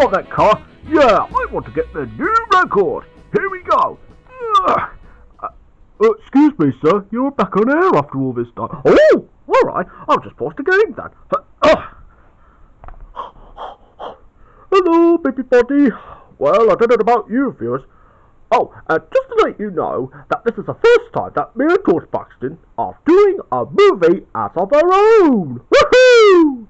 start that car. Yeah, I want to get the new record. Here we go. Excuse me, sir. You're back on air after all this time. Oh, all right. I'll just pause the game then. Hello, baby body. Well, I don't know about you, viewers. Oh, just to let you know that this is the first time that me and George Buxton are doing a movie as of our own. Woohoo!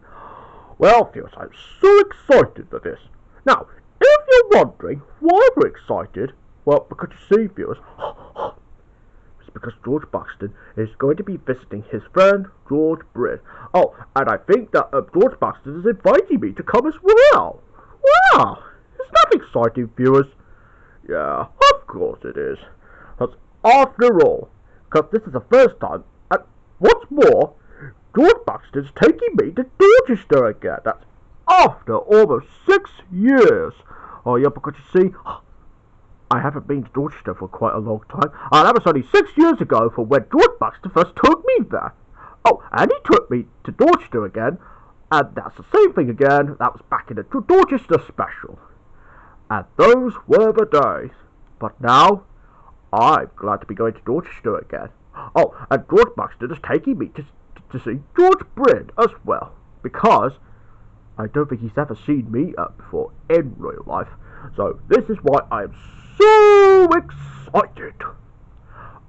Well, viewers, I'm so excited for this. Now, if you're wondering why we're excited, well, because you see, viewers, it's because George Buxton is going to be visiting his friend, George Brind. Oh, and I think that George Buxton is inviting me to come as well. Wow! Isn't that exciting, viewers? Yeah, of course it is. Because after all, because this is the first time, and what's more, George Buxton's taking me to Dorchester again. That's after almost 6 years. Oh yeah, because you see, I haven't been to Dorchester for quite a long time. And that was only 6 years ago from when George Buxton first took me there. Oh, and he took me to Dorchester again, and that's the same thing again. That was back in the Dorchester special. And those were the days. But now, I'm glad to be going to Dorchester again. Oh, and George Buxton is taking me to see George Brind as well. Because I don't think he's ever seen me before in real life. So this is why I'm so excited.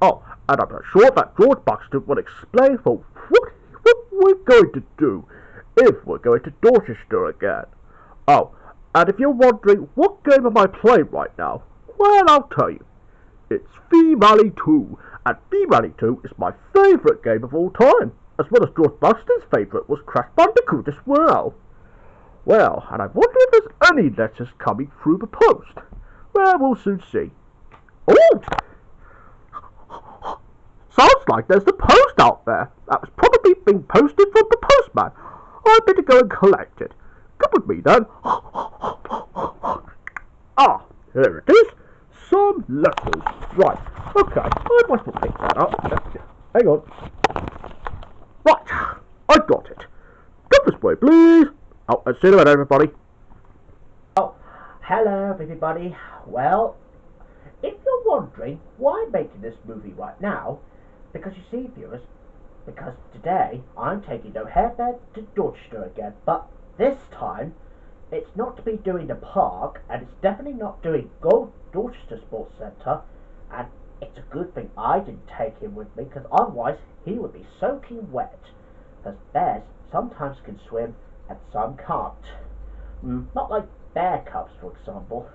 Oh, and I'm sure that George Buxton will explain for what we're going to do if we're going to Dorchester again. Oh, and if you're wondering what game am I playing right now, well, I'll tell you. It's Rally 2, and Rally 2 is my favourite game of all time, as well as George Buxton's favourite was Crash Bandicoot as well. Well, and I wonder if there's any letters coming through the post. Well, we'll soon see. Oh! Sounds like there's the post out there. That was probably being posted from the postman. I'd better go and collect it. Come with me then. Ah, here it is. Some letters. Right, okay, I must have picked that up. Hang on. Right, I got it. Come this way, please. Oh, and see you later, everybody. Oh, hello, everybody. Well, if you're wondering why I'm making this movie right now, because you see, viewers, because today I'm taking No-Hare Bear to Dorchester again, but this time it's not to be doing the park, and it's definitely not doing Dorchester Sports Centre, and it's a good thing I didn't take him with me, because otherwise he would be soaking wet, because bears sometimes can swim and some can't. Not like bear cubs, for example.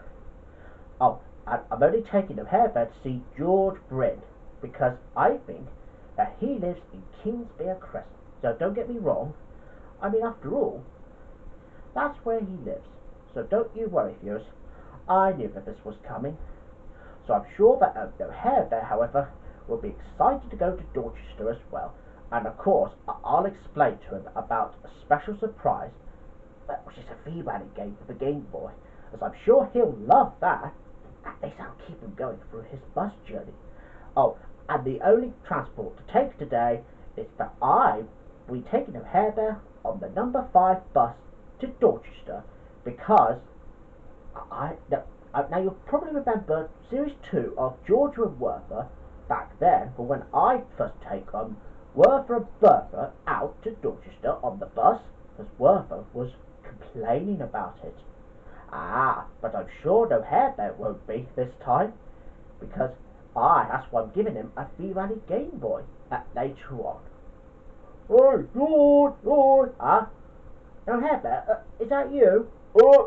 Oh, and I'm only taking No-Hare Bear to see George Brind, because I think that he lives in Kingsbeer Crescent. So don't get me wrong, I mean, after all, that's where he lives. So don't you worry, viewers. I knew that this was coming. So I'm sure that No-Hare Bear, however, will be excited to go to Dorchester as well. And of course, I'll explain to him about a special surprise, which is a V-Rally game for the Game Boy, as I'm sure he'll love that. At least I'll keep him going through his bus journey. Oh, and the only transport to take today is that I will be taking No-Hare Bear on the number 5 bus to Dorchester, because now you'll probably remember Series 2 of Georgia and Werther back then, but when I first take Werther and Bertha out to Dorchester on the bus, because Werther was complaining about it. But I'm sure No-Hare Bear won't be this time, because that's why I'm giving him a V-Rally Game Boy later on. Hey, George! No-Hare Bear, is that you?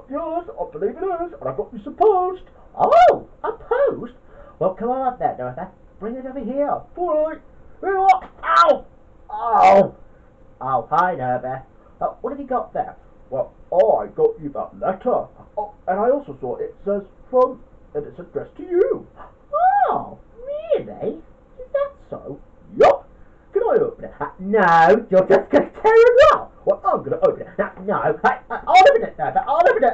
Yes, I believe it is, and I've got you some post. Oh, a post? Well, come on then, No-Hare. Bring it over here. All right. Here. Ow! Oh! Oh, hi, No-Hare. What have you got there? Well, I got you that letter. Oh, and I also saw it says from, and it's addressed to you. Oh, really? Is that so? Yup. Can I open it? No, you're just going to tear it up. Well, I'm going to open it. No, I'll open it, No-Hare. I'll open it.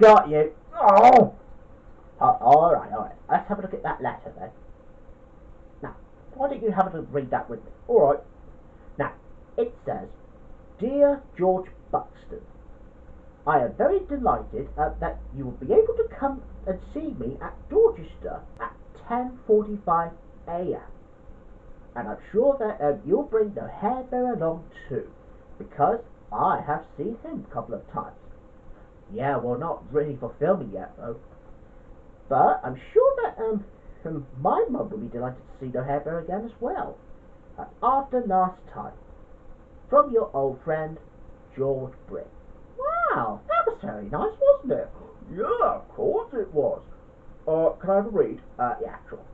Got you. Oh, alright. Let's have a look at that letter then. Now, why don't you have a read that with me? Alright. Now, it says, Dear George Buxton, I am very delighted that you will be able to come and see me at Dorchester at 10:45 a.m. And I'm sure that you'll bring No-Hare Bear along too, because I have seen him a couple of times. Yeah, well, not really for filming yet though. But I'm sure that my mum will be delighted to see No-Hare Bear again as well. After last time. From your old friend, George Brind. Wow, that was very nice, wasn't it? Yeah, of course it was. Can I have a read? Yeah, sure.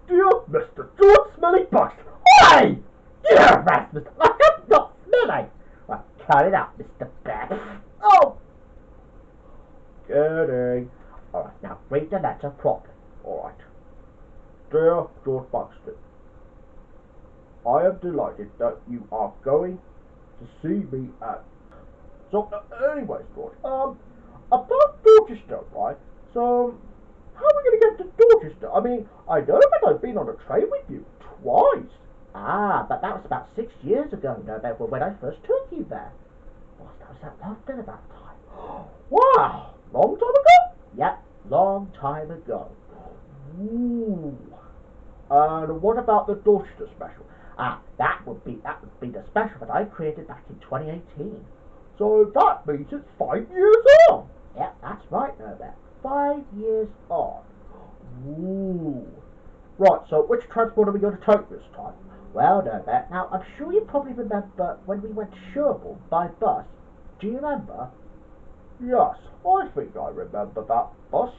Dear Mr. George Smelly Buxton. Hey! Dear Rasmus, I'm not smelly. Well, cut it out, Mr. Bear. Oh! Kidding. Alright, now read the letter properly. Alright. Dear George Buxton, I am delighted that you are going to see me at... So, anyways, George, about Dorchester, right? So, how are we going to get to Dorchester? I mean, I know that I've been on a train with you twice. Ah, but that was about 6 years ago, no, when I first took you there. Was that long then about time? Wow, long time ago? Yep, long time ago. Ooh. And what about the Dorchester special? Ah, that would be the special that I created back in 2018. So that means it's 5 years on. Yep, that's right, Norbert. 5 years on. Ooh. Right, so which transport are we going to take this time? Well, Norbert, now I'm sure you probably remember when we went to Sherborne by bus. Do you remember? Yes, I think I remember that bus.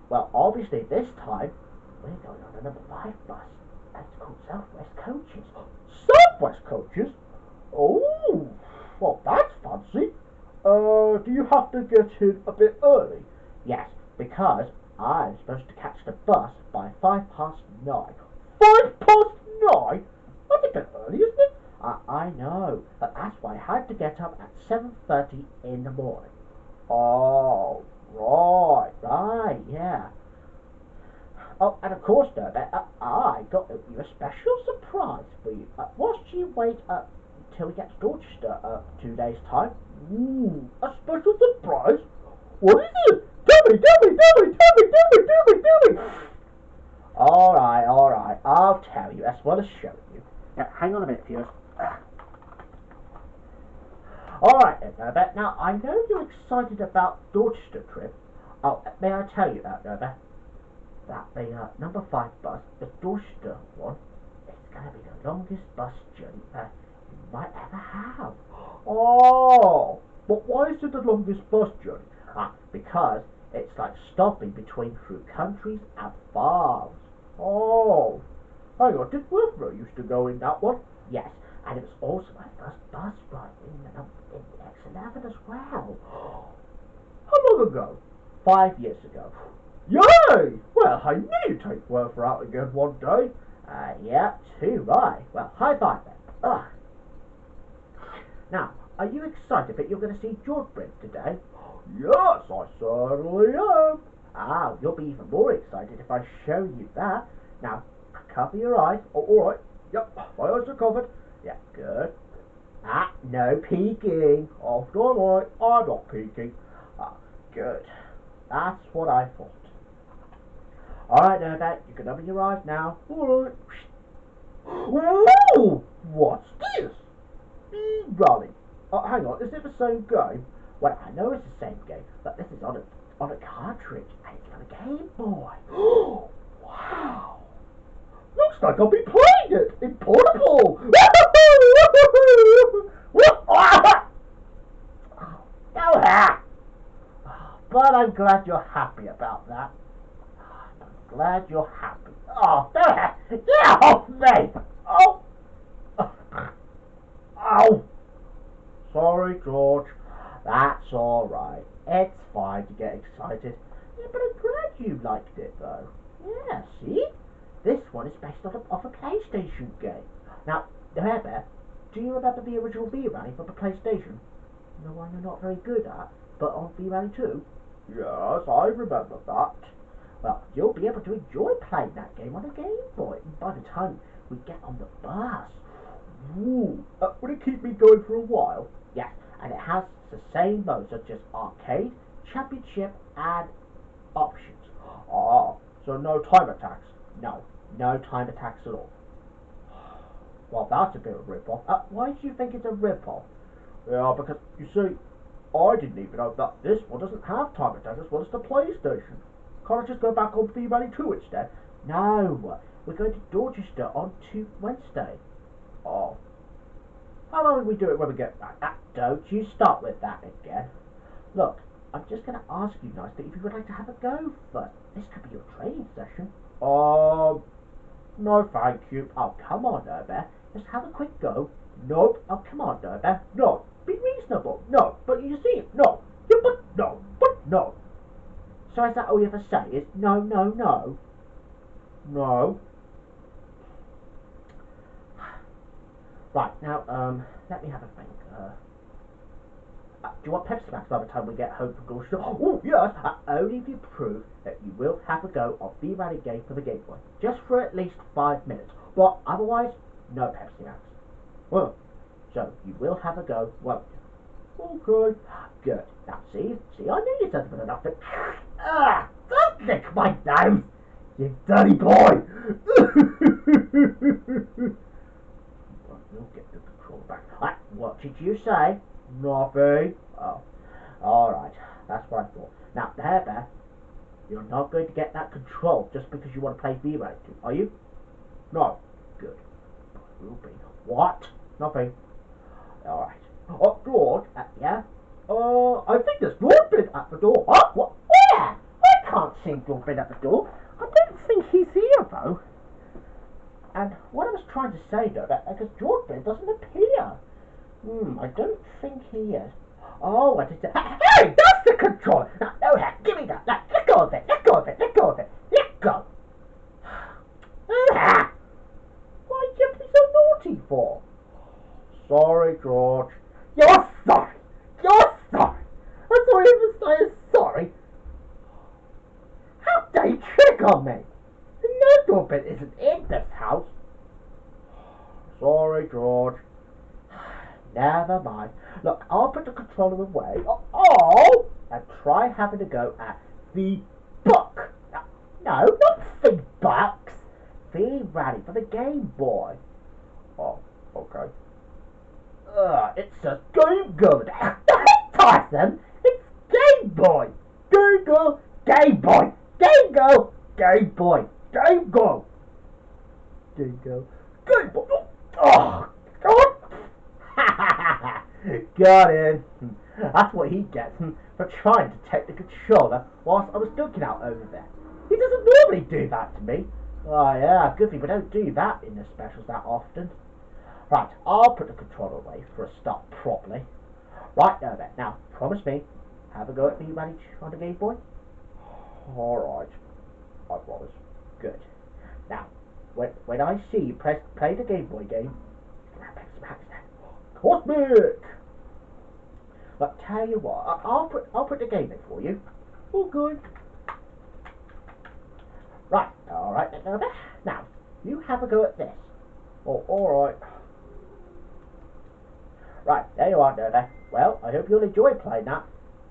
Well, obviously this time we're going on the number 5 bus. And it's called Southwest Coaches. Southwest Coaches? Oh, well that's fancy. Do you have to get in a bit early? Yes, because I'm supposed to catch the bus by 9:05. 9:05? That's a bit early, isn't it? I know, but that's why I had to get up at 7:30 in the morning. Oh, right. Right, yeah. Oh, and of course, Norbert, I got you a special surprise for you. Whilst you wait till we get to Dorchester 2 days' time. Ooh, a special surprise? What is it? Tell me. Alright, I'll tell you. That's what I'll show you. Now, hang on a minute, viewers. Alright then, Norbert. Now, I know you're excited about Dorchester trip. Oh, may I tell you that, Norbert? That the number 5 bus, the Dorchester one, it's going to be the longest bus journey that you might ever have. Oh, but why is it the longest bus journey? Because it's like stopping between through countries and farms. Oh, hang on, did Wilbur used to go in that one? Yes, and it was also my first bus ride in the X11 as well. How long ago? 5 years ago. Yay! Well, I knew you'd take Wilbur out again one day. Yeah, too right. Well, high five then. Ugh. Now, are you excited that you're going to see George Brind today? Yes, I certainly am. You'll be even more excited if I show you that. Now, cover your eyes. Oh, alright. Yep, my eyes are covered. Yeah, good. No peeking. Oh, don't worry, I'm not peeking. Good. That's what I thought. Alright, Norbert, you can open your eyes now. Alright. Ooh, what's this? Rolling. Hang on, is it the same game? Well, I know it's the same game, but this is on a cartridge, and it's on a Game Boy. Wow. Looks like I'll be playing it in portable. But I'm glad you're happy about that. I'm glad you're happy. Oh, get off me! Oh! Ow! Sorry, George. That's alright. It's fine to get excited. Yeah, but I'm glad you liked it, though. Yeah, see? This one is based off a PlayStation game. Now, however, do you remember the original V-Rally from the PlayStation? The one you're not very good at, but on V-Rally 2? Yes, I remember that. Well, you'll be able to enjoy playing that game on a Game Boy by the time we get on the bus. Ooh, will it keep me going for a while? Yes, and it has the same modes such as arcade, championship, and options. Ah, so no time attacks. No, no time attacks at all. Well, that's a bit of a rip-off. Why do you think it's a rip-off? Yeah, because, you see, I didn't even know that this one doesn't have time attacks as well as the PlayStation. Can't I just go back on V-Rally 2 instead? No, we're going to Dorchester on Wednesday. Oh, How long will we do it when we get back? Don't you start with that again. Look, I'm just going to ask you nicely if you would like to have a go first. This could be your training session. no thank you. Oh, come on, No-Bear. Just have a quick go. Nope. Oh, come on, No-Bear. No. Be reasonable. No. But you see, No. Yeah, but no. But no. so is that all you ever say is no, no, no? No. Right, now, let me have a think. Do you want Pepsi Max by the time we get home from Dorchester? Oh, yes. Only if you prove that you will have a go of the rally game for the Game Boy. Just for at least 5 minutes. But otherwise, no Pepsi Max. Well, So, you will have a go, won't you? okay. Good. Now, see, I knew you said it enough. Don't lick my nose, you dirty boy! We'll get the control back. What did you say? Nothing. Oh, alright, that's what I thought. Now, the Hare Bear, you're not going to get that control just because you want to play V-Rally 2, are you? No. Good. Will be. What? Nothing. Alright. Oh, George. Yeah? I think there's Dorchester at the door. Oh, what? Where? I can't see Dorchester at the door. I don't think he's here, though. And what I was trying to say, though, that because Dorchester doesn't appear. I don't think he is. Oh, what is it? Hey, that's the controller! Now, No-Hare, give me that! Now, let go of it! Let go of it! Let go of it! Let go! No-Hare! Why are you being so naughty for? Sorry, George. You're sorry! You're sorry! That's all you ever say is sorry! How dare you trick on me? The Dorchester isn't in this house! Sorry, George. Never mind. Look, I'll put the controller away. Oh! And try having a go at the book. No, not the bucks. The rally for the Game Boy. Oh, okay. It's a Game Boy. Tyson, it's Game Boy. Game Boy. Game Boy. Game Boy. Game Boy. Game Boy. Game Boy. Game Boy. Oh, God. Got him. That's what he gets for trying to take the controller whilst I was looking out over there. He doesn't normally do that to me. Oh yeah, good thing we don't do that in the specials that often. Right, I'll put the controller away for a start properly. Right, now promise me, have a go at me running on the Game Boy? Alright. I promise. Good. Now, when I see you play the Game Boy game, Cosmic! But tell you what, I'll put the game in for you. Okay. Right, alright, now, you have a go at this. Oh, alright. Right, there you are, No-Hare. Well, I hope you'll enjoy playing that.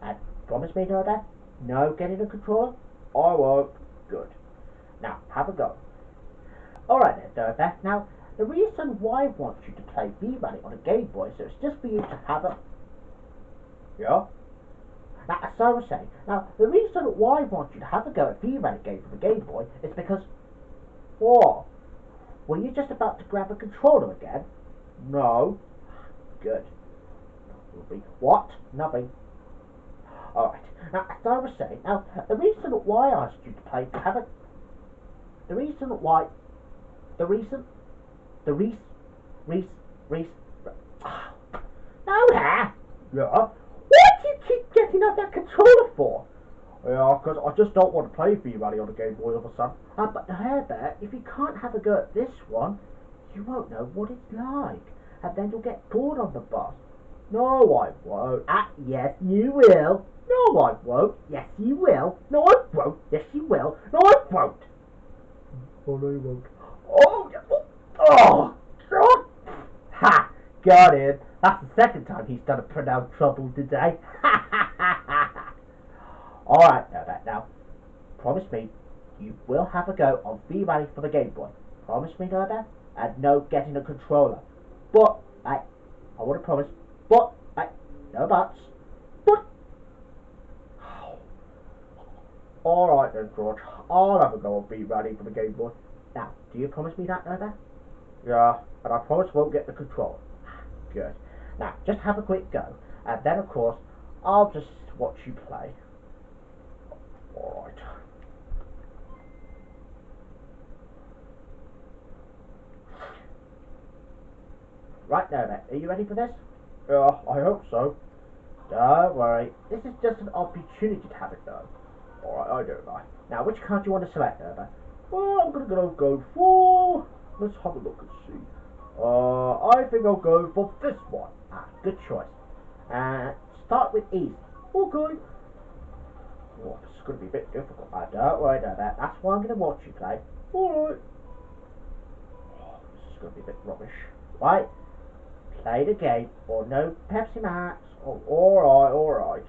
And promise me, No-Hare, no getting a controller? I won't. Good. Now, have a go. Alright then, No-Hare. Now, the reason why I want you to play V-Rally on a Game Boy, so it's just for you to have a... Yeah? Now, so I was saying, now, the reason why I want you to have a go at V-Rally game for the Game Boy is because... What? Were you just about to grab a controller again? No. Good. What? Nothing. Alright. Now, as I was saying, now, the reason why I asked you to play, to have a... The reason why... The reason... The reason... No-Hare! Yeah? What do you keep getting off that controller for? Yeah, because I just don't want to play V-Rally on the Game Boy all of a sudden. But the Hare Bear, if you can't have a go at this one, you won't know what it's like. And then you'll get bored on the bus. No, I won't. Yes, you will. No, I won't. Yes, you will. No, I won't. Yes, you will. No, I won't. Oh, no, you won't. Oh, God. Ha got him. That's the second time he's done a pronounced trouble today. Alright, now, promise me you will have a go on V-Rally for the Game Boy. Promise me, Norbert? And no getting a controller. But, I want to promise, but, no buts. But, alright then, George. I'll have a go on V-Rally for the Game Boy. Now, do you promise me that, Norbert? Yeah, and I promise I won't get the controller. Good. Now, just have a quick go. And then, of course, I'll just watch you play. Alright. Right now, mate, are you ready for this? Yeah, I hope so. Don't worry, this is just an opportunity to have it done. Alright, I don't know. Now, which card do you want to select, Herbert? Well, I'm gonna go for... Let's have a look and see. I think I'll go for this one. Good choice. Start with easy. Okay. Oh, this is going to be a bit difficult. Don't worry about that. That's why I'm going to watch you play. Alright. Oh, this is going to be a bit rubbish. Right. Play the game or no Pepsi Max. Oh, alright.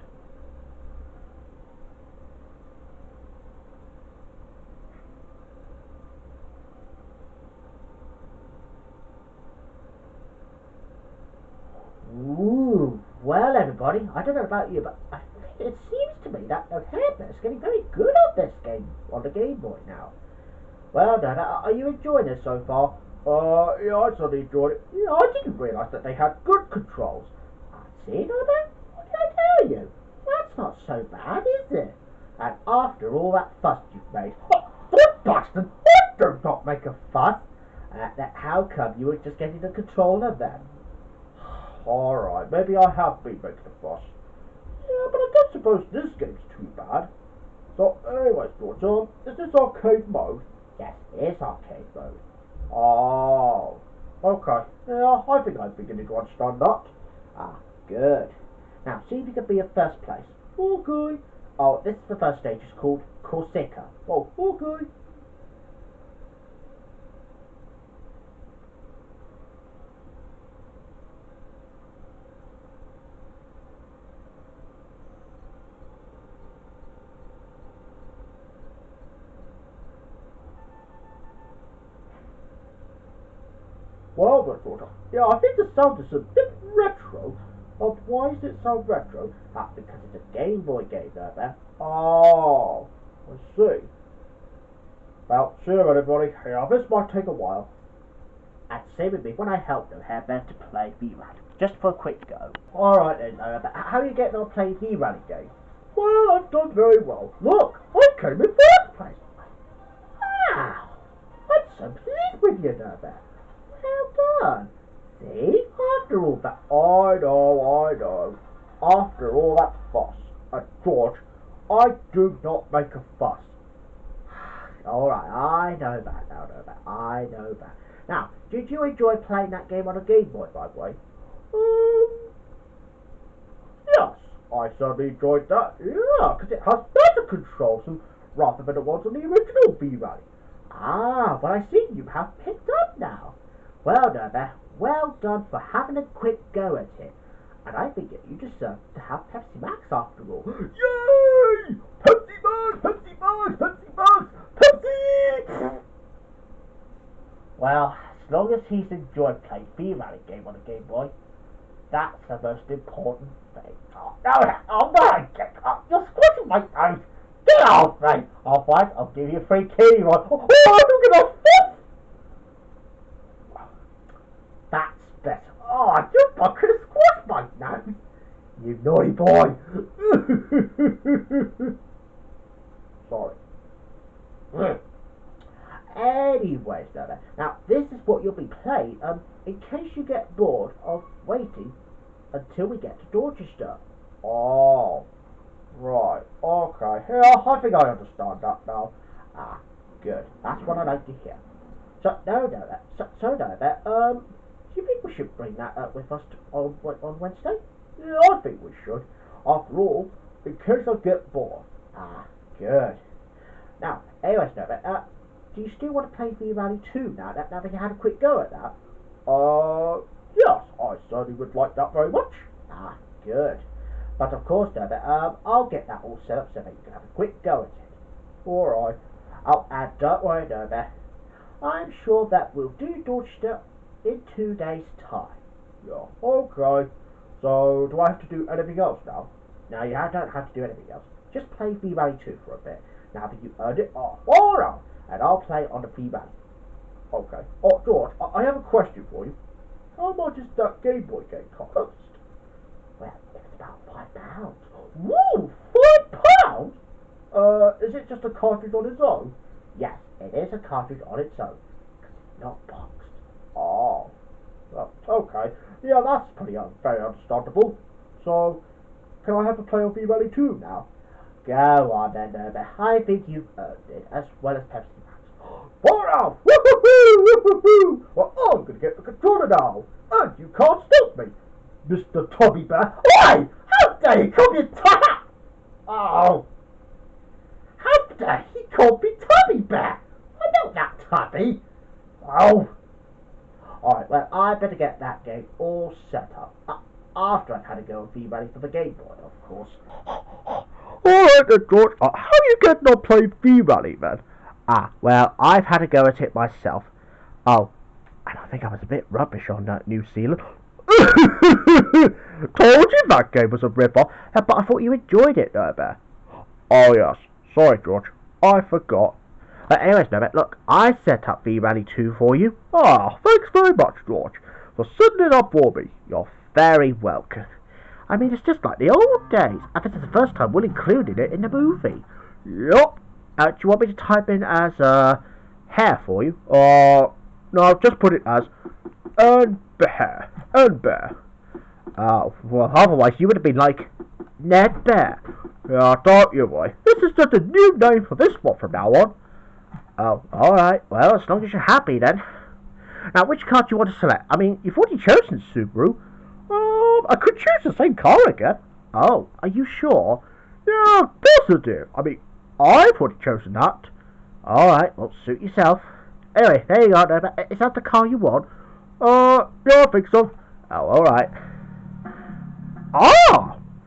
Ooh, well everybody, I don't know about you, but it seems to me that No-Hare Bear is getting very good at this game on the Game Boy now. Well done, are you enjoying this so far? Yeah, I certainly enjoyed it. Yeah, I didn't realise that they had good controls. See, Norbert? What did I tell you? That's not so bad, is it? And after all that fuss you've made, what bastard? What does not make a fuss? How come you were just getting the controller then? Alright, maybe I have been making a fuss. Yeah, but I don't suppose this game's too bad. So, anyways, George, is this arcade mode? Yes, it is arcade mode. Oh, okay. Yeah, I think I'm beginning to understand that. Good. Now, see if you can be at first place. Okay. Oh, this is the first stage. It's called Corsica. Oh, okay. Well, my daughter, yeah, I think the sound is a bit retro. Why does it sound retro? Because it's a Game Boy game there. Oh, I see. Well, sure, everybody. Yeah, this might take a while. And same with me when I helped No-Hare Bear to play V-Rally. Just for a quick go. Alright then, how are you getting on playing V-Rally game? Well, I've done very well. Look, I came in first place. Wow, I'm so pleased with you, No-Bear. Well done. See? After all that... I know. After all that fuss. And George, I do not make a fuss. Alright, I know that. I know that. Now, did you enjoy playing that game on a Game Boy, by the way? Yes, I certainly enjoyed that. Yeah, because it has better controls rather than it was on the original V-Rally. But I see you have picked up now. Well done there. Well done for having a quick go at it. And I think you deserve to have Pepsi Max after all. Yay! Pepsi Max! Pepsi! Well, as long as he's enjoyed playing V-Rally game on a Game Boy, that's the most important thing. Oh, no, you're squishing my toes. Get off, mate. I'll give you a free kitty rod. Oh, look at that. That's better. Oh, I could have squashed my nose. You naughty boy. Sorry. Anyways, now this is what you'll be playing, in case you get bored of waiting until we get to Dorchester. Oh, right, okay, yeah, I think I understand that now. Good, that's what I like to hear. So, do you think we should bring that up with us on Wednesday? Yeah, I think we should. After all, in case I get bored. Good. Now, anyways, do you still want to play V-Rally 2 now that you had a quick go at that? Yes, I certainly would like that very much. Ah, good. But of course, Norbert, I'll get that all set up so that you can have a quick go at it. Alright. Oh, and don't worry, Norbert. I'm sure that we'll do Dorchester in 2 days' time. Yeah, okay. So, do I have to do anything else now? No, you don't have to do anything else. Just play V-Rally 2 for a bit. Now that you've earned it, alright. And I'll play on the V-Rally. Okay. Oh, George, I have a question for you. How much is that Game Boy game cost? Well, it's about £5. Whoa, £5? Is it just a cartridge on its own? Yes, it is a cartridge on its own. Because it's not boxed. Oh. Well, okay. Yeah, that's pretty very understandable. So, can I have a play of V-Rally 2 now? Go on then, Norbert. I think you've earned it, as well as Pepsi Max. Alright! Woo-hoo-hoo! Woo-hoo-hoo! Well, I'm gonna get the controller now, and you can't stop me, Mr. Tubby Bear. Why? How dare he call me Tubby? Oh! How dare he call me Tubby Bear? I'm not that Tubby. Oh! Alright, well, I better get that game all set up. After I've had a go at V-Rally for the Game Boy, of course. Alright then, George. How are you getting on playing V-Rally, then? Well, I've had a go at it myself. Oh, and I think I was a bit rubbish on New Zealand. Told you that game was a rip-off, but I thought you enjoyed it, Norbert. Oh, yes. Sorry, George. I forgot. Anyways, Norbert, look, I set up V-Rally 2 for you. Thanks very much, George, for setting it up for me. You're very welcome. I mean, it's just like the old days. I think it's the first time we'll include it in the movie. Yup. Do you want me to type in as, hair for you? No, just put it as, bear. Bear. Well, otherwise you would have been like, Ned Bear. Yeah, don't you, boy. This is just a new name for this one from now on. Oh, alright. Well, as long as you're happy, then. Now, which car do you want to select? I mean, you've already chosen Subaru. I could choose the same car again. Oh, are you sure? Yeah, of course I do. I mean, I've already chosen that. Alright, well, suit yourself. Anyway, there you go, Norbert. Is that the car you want? Yeah, I think so. Oh, alright.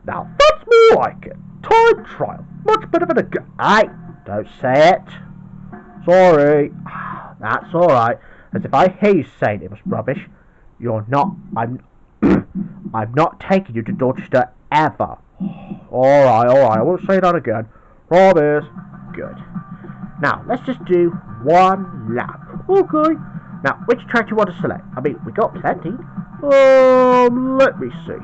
Now that's more like it. Time trial. Much better than a gun. Aye, don't say it. Sorry. That's alright. As if I hear you saying it was rubbish. You're not. I'm not taking you to Dorchester ever. Alright. I won't say that again. Promise. Good. Now, let's just do one lap. Okay. Now, which track do you want to select? I mean, we got plenty. Let me see.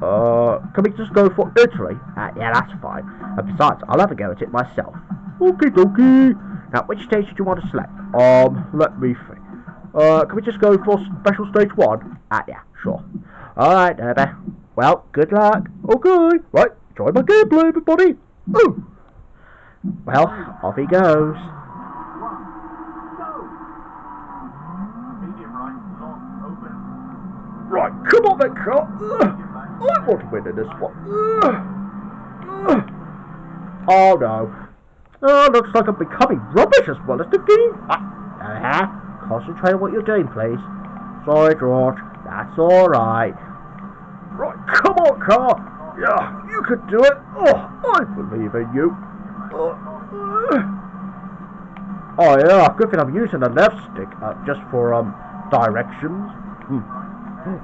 Can we just go for Italy? Yeah, that's fine. And besides, I'll have a go at it myself. Okie dokie. Now, which stage do you want to select? Let me think. Can we just go for special stage 1? Yeah, sure. Alright, Norbert. Well, good luck. Okay. Right, enjoy my gameplay, everybody. Ooh. Well, off he goes. Right, come on then, car. I want to win in this one. Oh no. Looks like I'm becoming rubbish as well as the game. Concentrate on what you're doing, please. Sorry, George. That's alright. Right, come on, car. Yeah, you can do it. I believe in you. Oh yeah, good thing I'm using the left stick just for directions.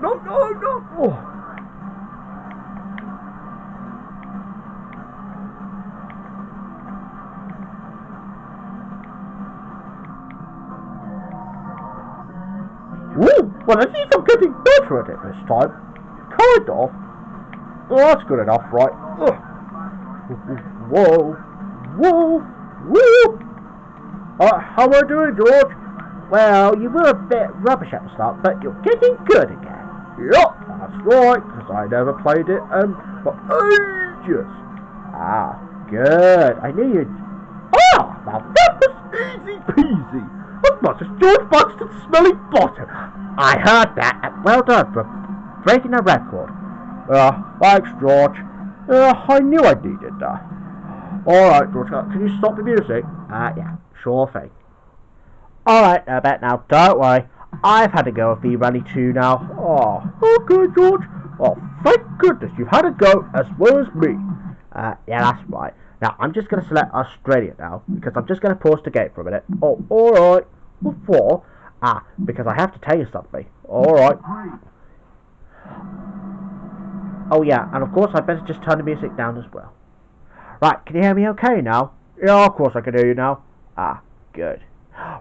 No. Ooh, well at least I'm getting better at it this time. Kind of. Oh, that's good enough, right? Whoa. How am I doing, George? Well, you were a bit rubbish at the start, but you're getting good again. Yup, that's right, because I never played it for ages. Good. I knew you'd... now that was easy peasy. As much as George Buxton's smelly bottom. I heard that. Well done for breaking a record. Thanks, George. I knew I needed that. Alright, George, can you stop the music? Yeah, sure thing. Alright, Norbert, now don't worry. I've had a go of the rally too now. Oh, okay, George. Oh, thank goodness you've had a go as well as me. Yeah, that's right. Now, I'm just going to select Australia now, because I'm just going to pause the game for a minute. Oh, alright. What for? Because I have to tell you something. Alright. Oh, yeah, and of course I better just turn the music down as well. Right, can you hear me okay now? Yeah, of course I can hear you now. Good.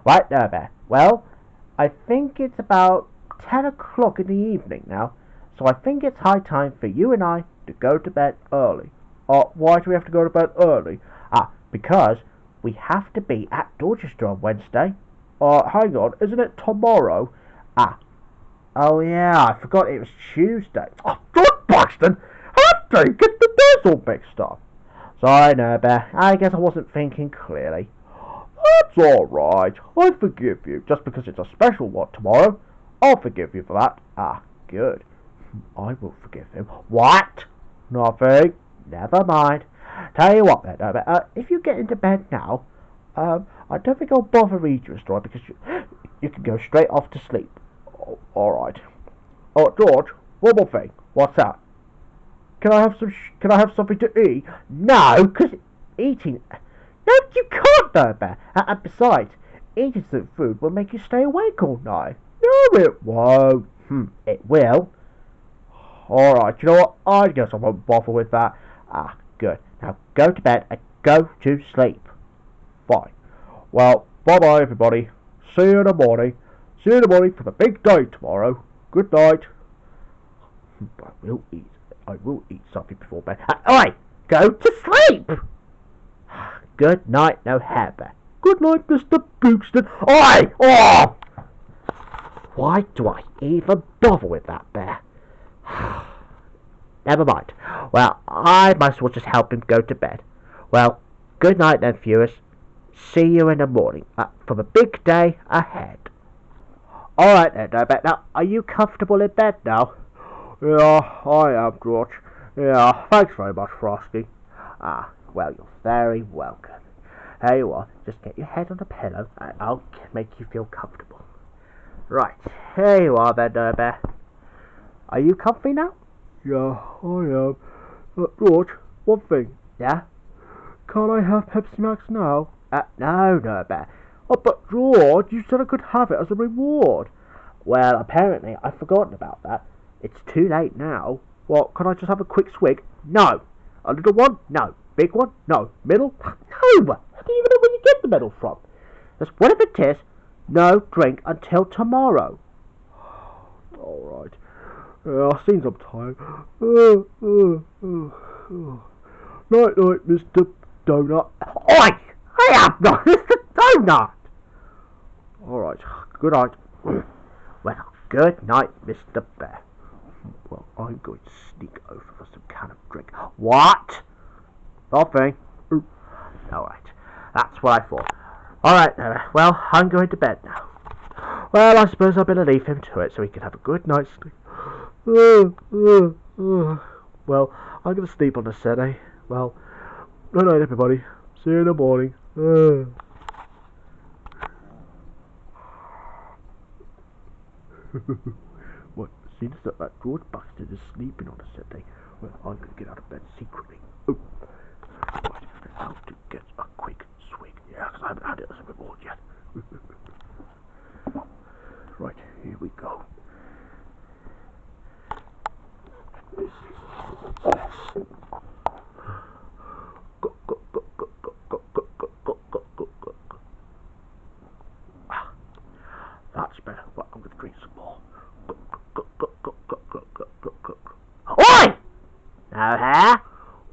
Right there, Bear. Well, I think it's about 10 o'clock in the evening now, so I think it's high time for you and I to go to bed early. Why do we have to go to bed early? Because we have to be at Dorchester on Wednesday. Hang on, isn't it tomorrow? Oh yeah, I forgot it was Tuesday. Oh, George Buxton! How do you get the days all mixed up? Sorry, no, Bear. I guess I wasn't thinking clearly. That's alright. I forgive you. Just because it's a special one tomorrow, I'll forgive you for that. Good. I will forgive him. What? Nothing. Never mind. Tell you what, then, if you get into bed now, I don't think I'll bother read you a story because you can go straight off to sleep. Oh, alright. Oh, George, one more thing. What's that? Can I have something to eat? No, because eating... No, you can't, though, Bear. And besides, eating some food will make you stay awake all night. No, it won't. It will. Alright, you know what? I guess I won't bother with that. Good. Now go to bed and go to sleep. Fine. Well, bye-bye, everybody. See you in the morning. See you in the morning for the big day tomorrow. Good night. I will eat something before bed. Oi! Go to sleep! Good night, No-Hare Bear. Good night, Mr. Buxton. Oi! Oh! Why do I even bother with that bear? Never mind. Well, I might as well just help him go to bed. Well, good night then, viewers. See you in the morning for the big day ahead. Alright then, No-Bear. Now, are you comfortable in bed now? Yeah, I am, George. Yeah, thanks very much for asking. Well, you're very welcome. There you are. Just get your head on the pillow and I'll make you feel comfortable. Right, here you are then, No-Bear. Are you comfy now? Yeah, I am. George, one thing. Yeah? Can't I have Pepsi Max now? No, No-Bear. Oh, but George, you said I could have it as a reward. Well, apparently I've forgotten about that. It's too late now. What, can I just have a quick swig? No. A little one? No. Big one? No. Middle? No. How do you even know where you get the medal from? Just whatever it is, no drink until tomorrow. Alright. Yeah, seems I'm tired. Night, night, Mr. Donut. Oi! I am not Mr. Donut! Alright, good night. Well, good night, Mr. Bear. Well, I'm going to sneak over for some kind of drink. What? Nothing. Alright, that's what I thought. Alright, well, I'm going to bed now. Well, I suppose I better leave him to it so he can have a good night's sleep. Well, I'm going to sleep on the settee. Well, good night, everybody. See you in the morning. What? Seems that George Buxton is sleeping on the settee. Well, I'm going to get out of bed secretly. Right, how to get a quick swig. Yeah, because I haven't had it as a reward yet. Right, here we go. That's better. Well, I'm going to drink some more. Oi! No-Hare,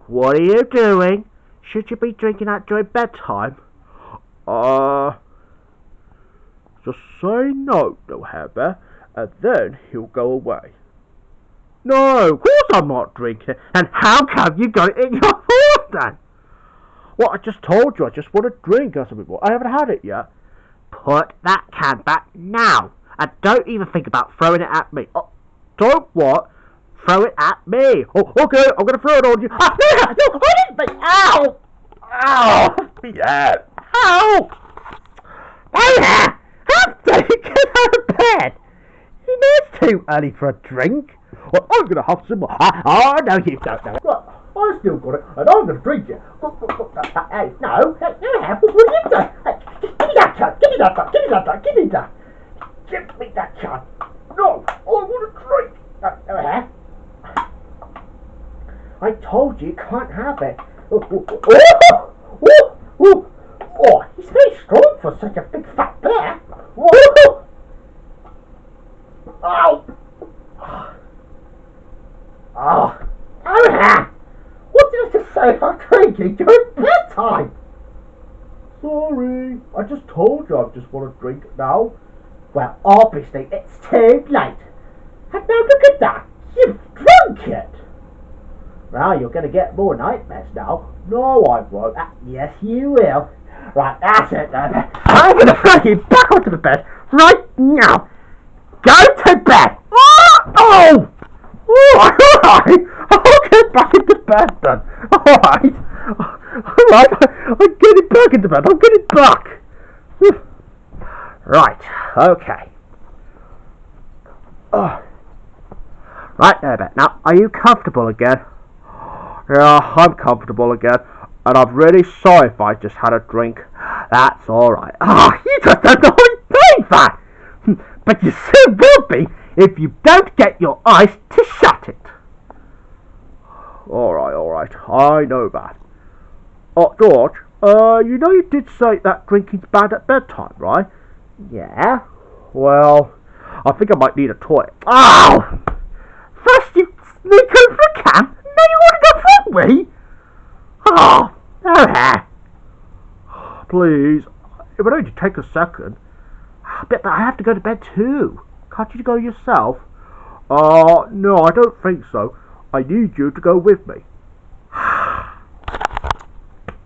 what are you doing? Should you be drinking that during bedtime? Just say no, No-Hare Bear, and then he'll go away. No, of course I'm not drinking. And how come you got it in your food then? Well, I just told you, I just want a drink or something more. I haven't had it yet. Put that can back now, and don't even think about throwing it at me. Don't what? Throw it at me. Oh, okay, I'm going to throw it on you. No, I didn't. Ow! Ow! Yeah. Ow! No-Hare! How dare you get out of bed? bed. It's too early for a drink. Well, I'm going to have some more. Oh, no, you don't know. Right, I still got it, and I'm going to drink it. Hey, no, what are you doing? Hey, give me that can. Give me that. Give me that. Give me that. Give me that can. No, I want a drink. No-Hare. I told you can't have it. Oh, he's very strong for such a big fat bear. Oh! Oh! No-Hare! What did I just say about drinking during bedtime? Sorry, I just told you I just want a drink now. Well, obviously it's too late. And now look at that. You've drunk it. Well, you're going to get more nightmares now. No, I won't. Yes, you will. Right, that's it then. I'm going to throw you back onto the bed right now. Go to bed. Oh! Alright. I'll get back into bed then. Alright. I'm getting back into bed. I'm getting back. Right, okay. Right there, Ben. Now, are you comfortable again? Yeah, I'm comfortable again, and I'm really sorry if I just had a drink. That's alright. You just don't know what I'm doing that! But you soon will be if you don't get your eyes to shut it. Alright, I know that. Oh, George, you know you did say that drinking's bad at bedtime, right? Yeah? Well, I think I might need a toilet. Oh! First you sneak over a can, now you want to go for me? Oh, No-Hare. Please, it would only take a second. But I have to go to bed too. Can't you go yourself? No, I don't think so. I need you to go with me.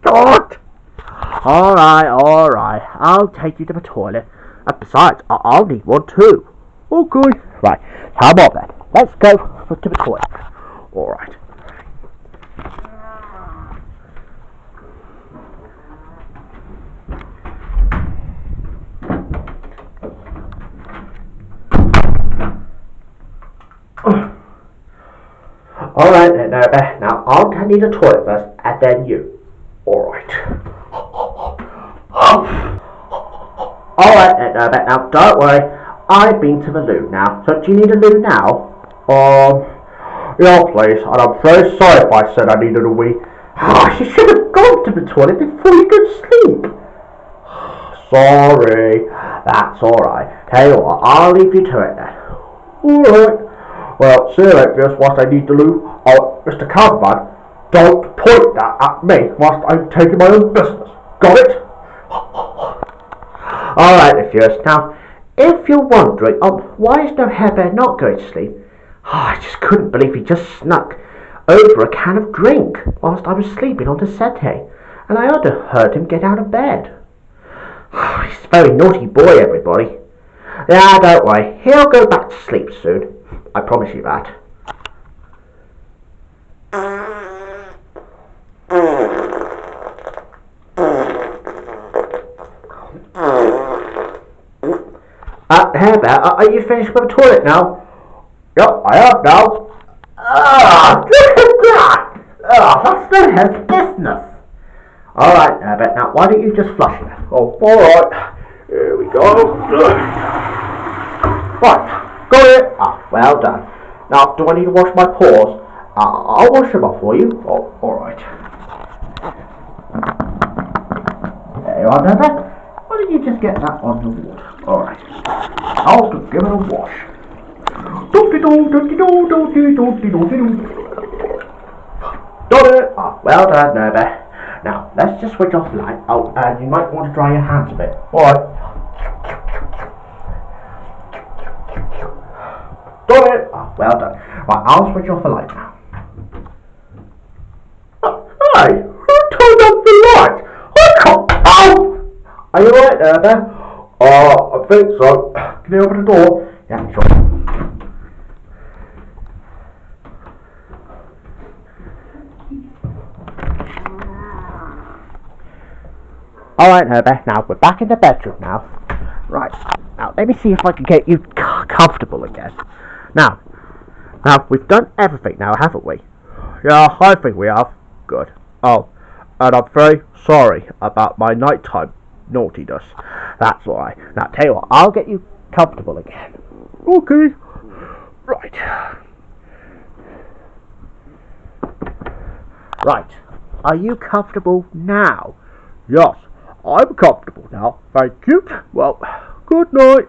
God! Alright. I'll take you to the toilet. And besides, I'll need one too. Okay. Right, come on then. Let's go to the toilet. Alright. Alright then, now I'll need a toilet first, and then you. Alright. Alright then, now don't worry. I've been to the loo now, so do you need a loo now? Yeah, please, and I'm very sorry if I said I needed a wee. You should have gone to the toilet before you go to sleep. Sorry. That's alright. Tell you what, I'll leave you to it then. Alright. Well, see you later, whilst I need the loo. Oh, Mr. Cameraman, don't point that at me whilst I'm taking my own business. Got it? Alright, then, viewers. Now, if you're wondering, why is No-Hare Bear not going to sleep? I just couldn't believe he just snuck over a can of drink whilst I was sleeping on the settee, and I heard him get out of bed. He's a very naughty boy, everybody. Yeah, don't worry, he'll go back to sleep soon. I promise you that. Hare Bear, are you finished with the toilet now? Yep, I am now. Look at that! That's No-Hare's business. Alright, Hare Bear, now why don't you just flush it? Oh, alright. Here we go. Right, got it. Well done. Now, do I need to wash my paws? I'll wash them off for you. Oh, alright. There you are, Hare Bear. Why don't you just get that on the water? Alright. I'll just give it a wash. Got it! Well done, Hare Bear. Now, let's just switch off the light. Oh, and you might want to dry your hands a bit. Alright. Got it! Well done. Right, I'll switch off the light now. Hey, who turned off the light? I can't. Oh! Are you alright, Hare Bear? I think so. Can you open the door? Yeah, sure. Alright, Hare Bear, now we're back in the bedroom now. Right. Now, let me see if I can get you comfortable again. Now, we've done everything now, haven't we? Yeah, I think we have. Good. Oh, and I'm very sorry about my nighttime naughtiness. That's alright. Now, tell you what, I'll get you comfortable again. Okay. Right. Right. Are you comfortable now? Yes, I'm comfortable now. Thank you. Well, good night.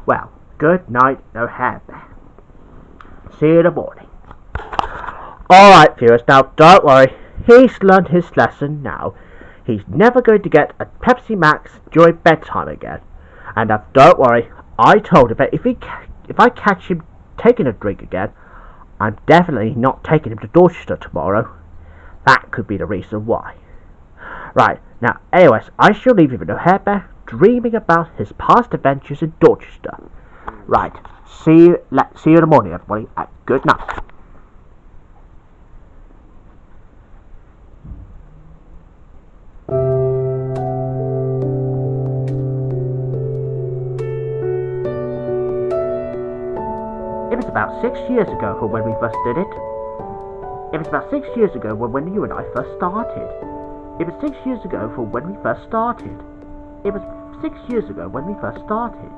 Well, good night, No-Hare Bear. See you in the morning. Alright, viewers, now don't worry. He's learned his lesson now. He's never going to get a Pepsi Max during bedtime again. And now, don't worry, I told him that if I catch him taking a drink again, I'm definitely not taking him to Dorchester tomorrow. That could be the reason why. Right, now, anyways, I shall leave you with No-Hare Bear dreaming about his past adventures in Dorchester. Right, see you in the morning, everybody, and good night. It was about 6 years ago from when we first did it. It was about 6 years ago when you and I first started. It was 6 years ago from when we first started. It was 6 years ago when we first started.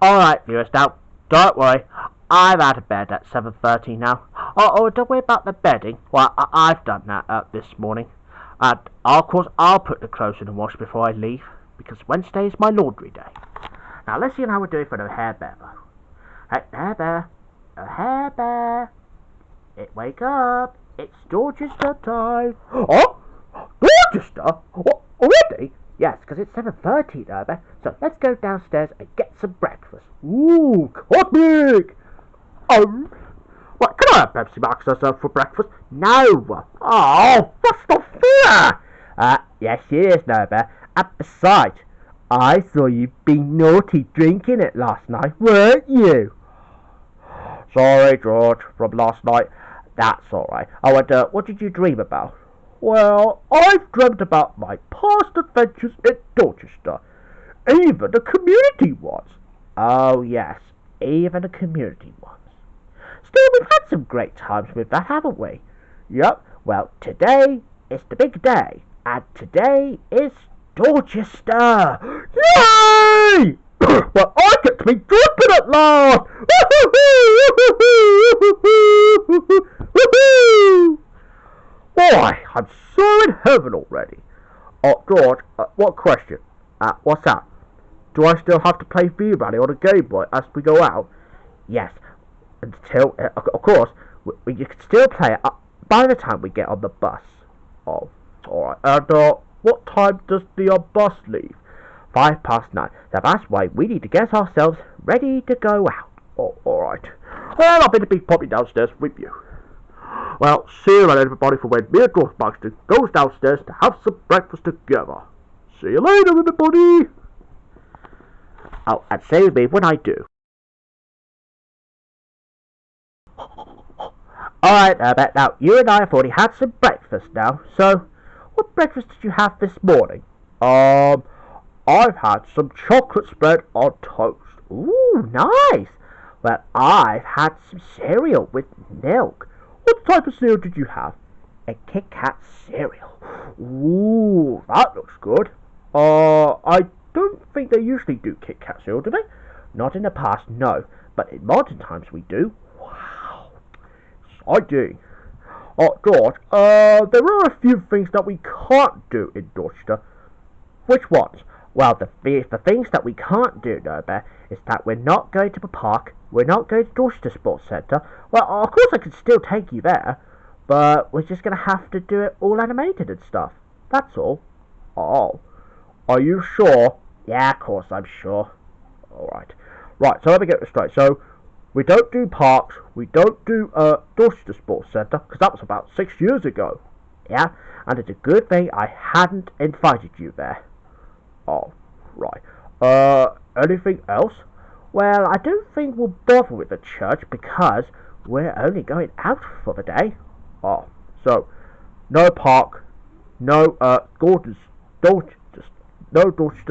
Alright, viewers, now, don't worry, I'm out of bed at 7:30 now. Oh, don't worry about the bedding. Well, I've done that this morning. And, of course, I'll put the clothes in the wash before I leave, because Wednesday is my laundry day. Now, let's see how we're doing for No-Hare Bear, though. Hey, No-Hare Bear, No-Hare Bear, Wake up! It's Dorchester time! Oh? Dorchester? What, already? Yes, because it's 7:30 now, Bear. So let's go downstairs and get some breakfast. Ooh, cosmic! What, can I have Pepsi Max herself for breakfast? No! Oh, what's the fear? Yes, it is, no, Bear. And besides, I saw you being naughty drinking it last night, weren't you? Sorry, George, from last night. That's alright. I wonder, what did you dream about? Well, I've dreamt about my past adventures in Dorchester. Even the community ones. Oh, yes, even the community ones. Still, we've had some great times with that, haven't we? Yep. Well, today is the big day, and today is Dorchester. Yay! Well, I get to be dripping at last! Boy, I'm so in heaven already. Oh, George, what question? What's that? Do I still have to play V-Rally on a Game Boy as we go out? Yes, until, of course, you can still play it by the time we get on the bus. Oh, alright. And, what time does the bus leave? 9:05. Now that's why we need to get ourselves ready to go out. Oh, alright. Well, I'll better be popping downstairs with you. Well, see you later, everybody, for when me and George Buxton goes downstairs to have some breakfast together. See you later, everybody! Oh, and say with me when I do. Alright, now, you and I have already had some breakfast now, so what breakfast did you have this morning? I've had some chocolate spread on toast. Ooh, nice! Well, I've had some cereal with milk. What type of cereal did you have? A Kit Kat cereal. Ooh, that looks good. I don't think they usually do Kit Kat cereal, do they? Not in the past, no. But in modern times we do. Wow. Exciting. George, there are a few things that we can't do in Dorchester. Which ones? Well, the things that we can't do, no, Bear, is that we're not going to the park, we're not going to Dorchester Sports Centre. Well, of course I could still take you there, but we're just going to have to do it all animated and stuff. That's all. Oh, are you sure? Yeah, of course I'm sure. Alright. Right, so let me get this straight. So, we don't do parks, we don't do Dorchester Sports Centre, because that was about 6 years ago. Yeah, and it's a good thing I hadn't invited you there. Oh, right. Anything else? Well, I don't think we'll bother with the church because we're only going out for the day. Oh, so no park, no Dorchester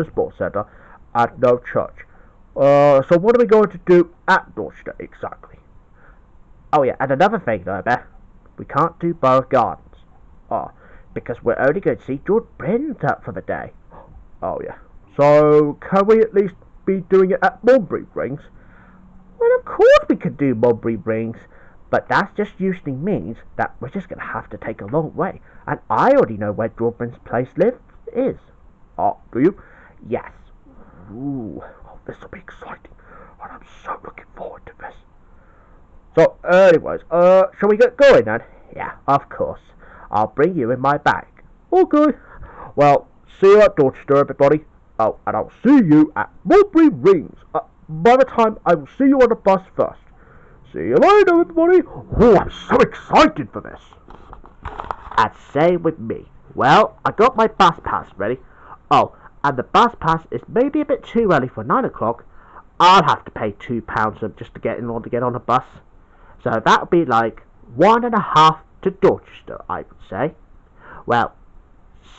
Sports Centre, and no church. So what are we going to do at Dorchester exactly? Oh yeah, and another thing though, Bear, we can't do Borough Gardens. Oh, because we're only going to see George Brind up for the day. Oh yeah. So can we at least be doing it at Maumbury Rings? Well, of course we could do Maumbury Rings, but that just usually means that we're just going to have to take a long way. And I already know where George Brind's place is. Oh, do you? Yes. Ooh, well, this will be exciting, and I'm so looking forward to this. So, anyways, shall we get going then? Yeah, of course. I'll bring you in my bag. Okay. Well, see you at Dorchester, everybody. Oh, and I'll see you at Maumbury Rings. By the time I will see you on the bus first. See you later, everybody. Oh, I'm so excited for this. And same with me. Well, I got my bus pass ready. Oh, and the bus pass is maybe a bit too early for 9 o'clock. I'll have to pay £2 just to get on a bus. So that'll be like 1.5 to Dorchester, I would say. Well,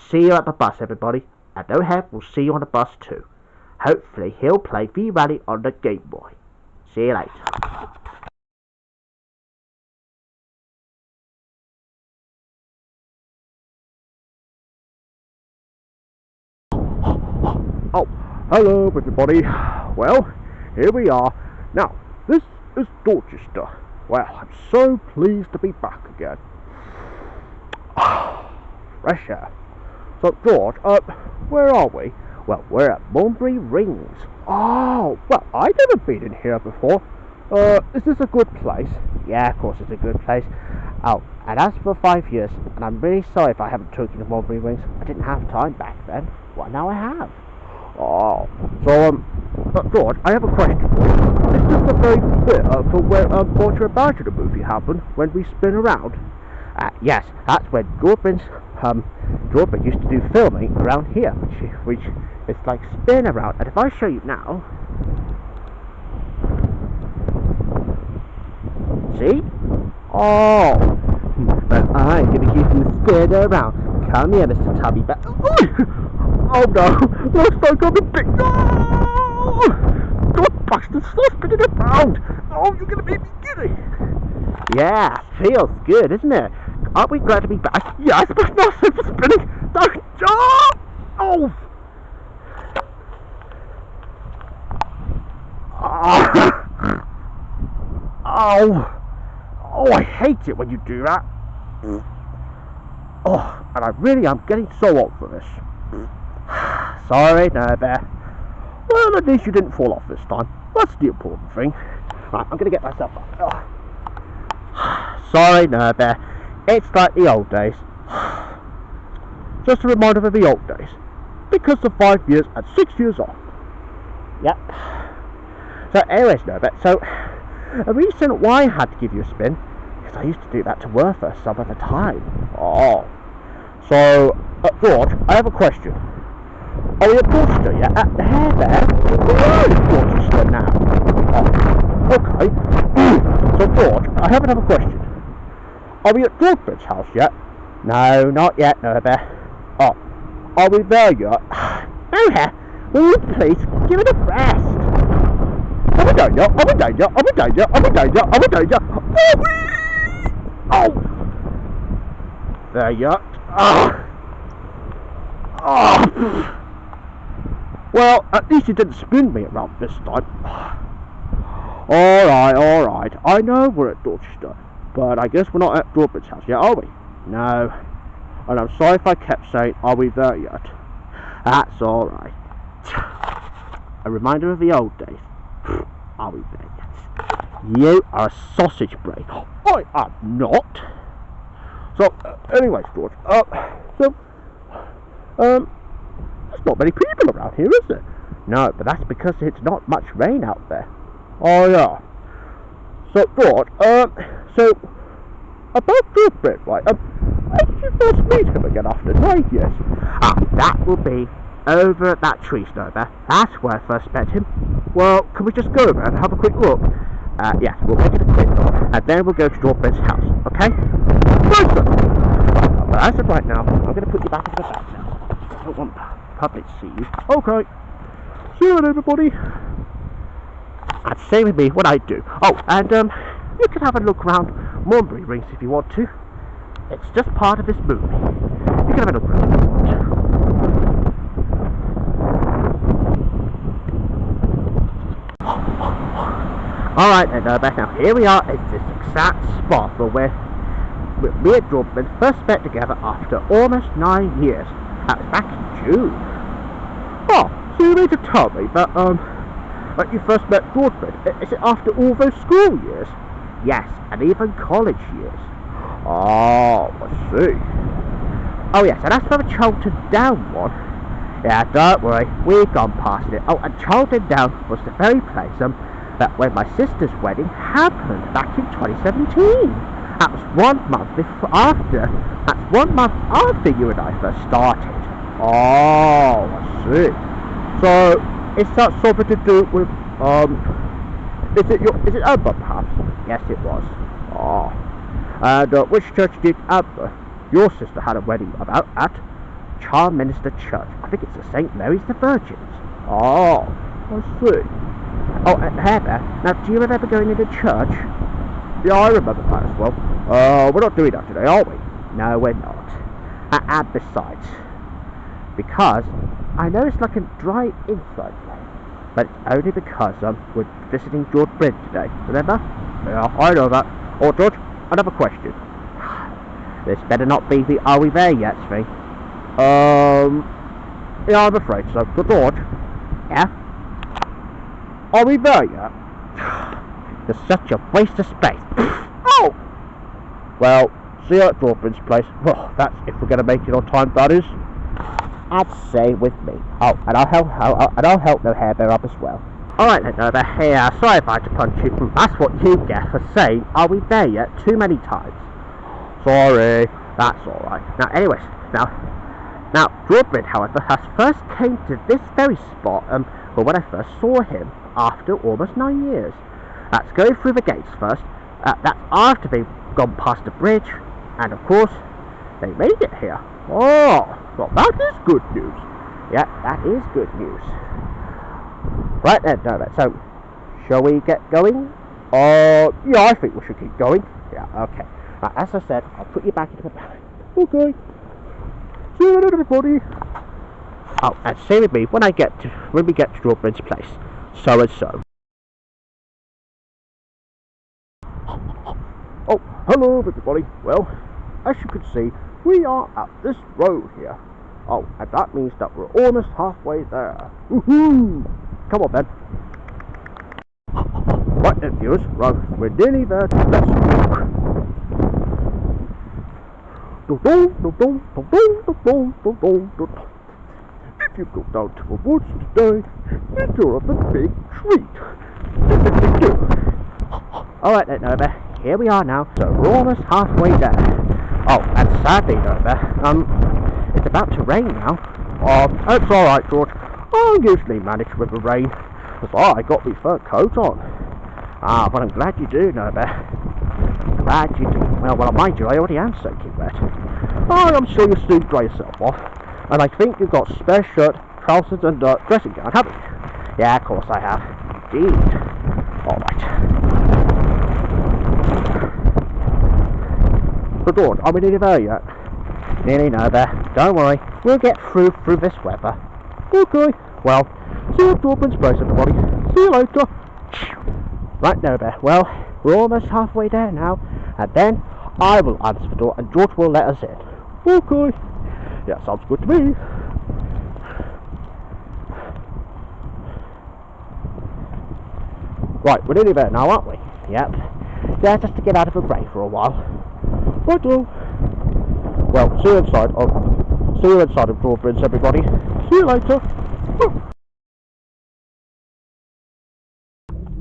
see you at the bus, everybody. And No-Hare will see you on the bus too. Hopefully he'll play V-Rally on the Game Boy. See you later. Oh, hello everybody. Well, here we are. Now, this is Dorchester. Well, I'm so pleased to be back again. Fresh air. So, George, where are we? Well, we're at Maumbury Rings. Oh, well, I've never been in here before. Is this a good place? Yeah, of course it's a good place. Oh, and as for 5 years, and I'm really sorry if I haven't taken the Maumbury Rings. I didn't have time back then. Well, now I have. Oh, so, George, I have a question for you. Is this the very bit for where No-Hare Bear The Movie happened, when we spin around? Yes, that's when Dorchester used to do filming around here, which is like spin around. And if I show you now, see? Oh, but I'm gonna give you spin around. Come here, Mr. Tubby Bear. Oh no, looks like I'm a dick. No! God, bastard, stop spinning around. Oh, you're gonna make me giddy. Yeah, feels good, isn't it? Aren't we glad to be back? Yes, but not so for spinning. Don't jump! Oh! Oh! Oh, I hate it when you do that. Oh, and I really am getting so old for this. Sorry, No Bear. Well, at least you didn't fall off this time. That's the important thing. Right, I'm gonna get myself up. Sorry, No Bear. It's like the old days. Just a reminder of the old days. Because of 5 years and 6 years on. Yep. So, anyways, No Bear. So, a reason why I had to give you a spin, because I used to do that to Werther some of the time. Oh. So, George, I have a question. Are we at Dorchester yet? At the Hare Bear? We're in Dorchester now. Oh, okay. So, George, I have another question. Are we at Dorchard's house yet? No, not yet, No Bear. Oh, are we there yet? No-Hare, will you please give it a rest? Are we done yet? Are we done yet? Are we done yet? Are we done yet? Are we done yet? Oh! There yet? Oh! Well, at least you didn't spin me around this time. Alright. I know we're at Dorchester, but I guess we're not at Dorchard's house yet, are we? No. And I'm sorry if I kept saying, are we there yet? That's alright. A reminder of the old days. Are we there yet? You are a sausage brain. I am not. So, anyways, George, there's not many people around here, is there? No, but that's because it's not much rain out there. Oh, yeah. So, George, about Brind, right, how did you first meet him again after 9 years? That will be over at that tree, No Bear. That's where I first met him. Well, can we just go over and have a quick look? Yes, we'll make it a quick look, and then we'll go to Dorchard's house, okay? Right then. But as of right now, I'm going to put you back into the back now. I don't want the public to see you. Okay. See you then, everybody. And stay with me when I do. Oh, and you can have a look around Maumbury Rings if you want to. It's just part of this movie. You can have a look around if you want. Alright then, No Bear. Now here we are at this exact spot where me and Dorchester first met together after almost 9 years. That was back in June. Oh, so you mean to tell me that, you first met Dorchester, is it after all those school years? Yes, and even college years. Oh, I see. Oh yes, and as for the Charlton Down one, yeah, don't worry, we've gone past it. Oh, and Charlton Down was the very place that when my sister's wedding happened back in 2017. That was 1 month after. That's 1 month after you and I first started. Oh, I see. So, is that something to do with, is it Amber, perhaps? Yes, it was. Oh. And, which church did Amber, your sister, had a wedding about at? Charminster Church. I think it's the St. Mary's the Virgins. Oh, I see. Oh, Hare Bear, now do you remember going into church? Yeah, I remember that as well. We're not doing that today, are we? No, we're not. And besides, because I know it's like a dry inside place, but it's only because we're visiting George Brind today, remember? Yeah, I know that. Oh, George, another question. This better not be the are we there yet thing. Yeah, I'm afraid so. So, George? Yeah? Are we there yet? There's such a waste of space. Oh! Well, see you at Dorchester place. Well, that's if we're going to make it on time, that is. I'd say with me. Oh, and I'll help No-Hare Bear up as well. Alright then, over here. Sorry if I had to punch you. That's what you get for saying, are we there yet? Too many times. Sorry. That's alright. Now, anyways, now, Brind, however, has first came to this very spot, when I first saw him, after almost 9 years. That's going through the gates first. That's after they've gone past the bridge, and of course, they made it here. Oh, well, that is good news. Yeah, that is good news. Right then, so, shall we get going? Yeah, I think we should keep going. Yeah, okay. Now, as I said, I'll put you back into the bag. Okay. See you later, everybody. Oh, and stay with me when we get to Dorchester place. So and so. Oh, hello, everybody. Well, as you can see, we are at this road here. Oh, and that means that we're almost halfway there. Woohoo! Come on then. Right then, viewers, right, we're nearly there. Let's walk. If you go down to the woods today, you're of a big treat. Alright then, Nova, here we are now, so we're almost halfway there. Oh, and sadly, Nova, it's about to rain now. It's alright, George. I usually manage with the rain, because I got my fur coat on. But I'm glad you do, Nova. Glad you do. Well, mind you, I already am soaking wet. I'm sure you'll soon dry yourself off. And I think you've got spare shirt, trousers, and dressing gown, haven't you? Yeah, of course I have. Indeed. Alright. So, George, are we nearly there yet? Nearly there. Don't worry. We'll get through this weather. Okay. Well, see you at Dorchester place, everybody. See you later. Right, there. Well, we're almost halfway there now. And then I will answer the door and George will let us in. Okay. Yeah, sounds good to me. Right, we're nearly there now, aren't we? Yep. Yeah, just to get out of the rain for a while. Righto. Well, see you inside of Dorchester, everybody. See you later.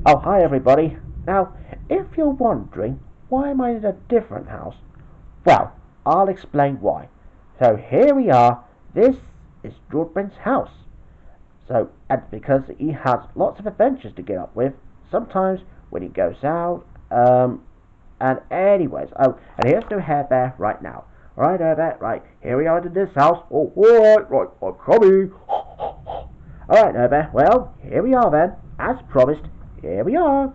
Oh, hi everybody. Now, if you're wondering, why am I in a different house? Well, I'll explain why. So here we are. This is Brind's house. So, and because he has lots of adventures to get up with, sometimes when he goes out, and anyways, and here's No-Hare Bear right now. Right, right, here we are in this house. Oh, right, I'm coming. Alright, No-Bear, well, here we are then, as promised, here we are.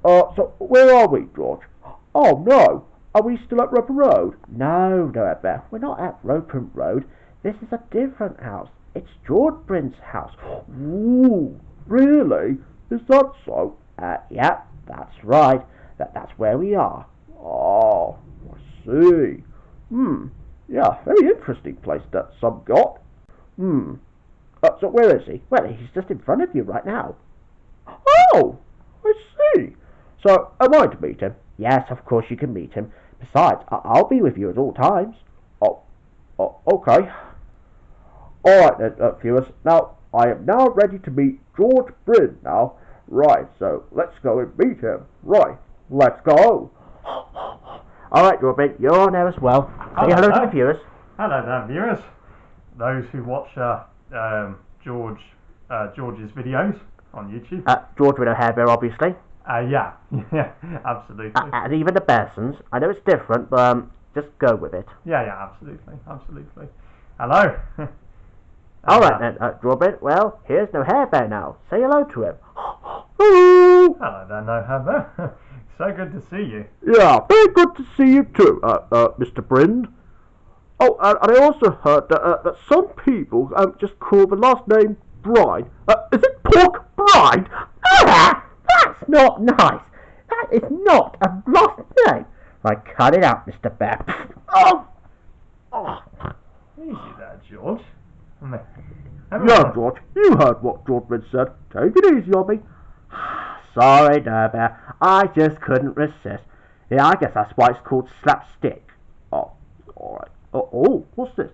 So, where are we, George? Oh, no, are we still at Roper Road? No, No-Bear, we're not at Roper Road. This is a different house. It's Brind's house. Ooh, really? Is that so? Yeah, that's right. That's where we are. Oh, I see. Yeah, very interesting place that some got. So where is he? Well, he's just in front of you right now. Oh, I see. So, am I to meet him? Yes, of course you can meet him. Besides, I'll be with you at all times. Oh, okay. Alright then, viewers. Now, I am now ready to meet Brind now. Right, so let's go and meet him. Right, let's go. Alright, Brind, you're there as well. Say hello to the viewers. Hello there, viewers. Those who watch George's videos on YouTube. George with No-Hare Bear, obviously. Yeah, absolutely. And even the Bearsons. I know it's different, but just go with it. Yeah, absolutely. Hello. Alright then, Brind, well, here's No-Hare Bear now. Say hello to him. Hello there, No-Hare Bear. So good to see you. Yeah, very good to see you too, Mr. Brind. Oh, and I also heard that some people just call the last name Brind. Is it Pork Brind? That's not nice. That is not a last name. Right, cut it out, Mr. Bear. Oh. Easy there, George. Yeah, George, you heard what Brind said. Take it easy on me. Sorry, No-Bear, I just couldn't resist. Yeah, I guess that's why it's called slapstick. Oh, alright. Oh, what's this?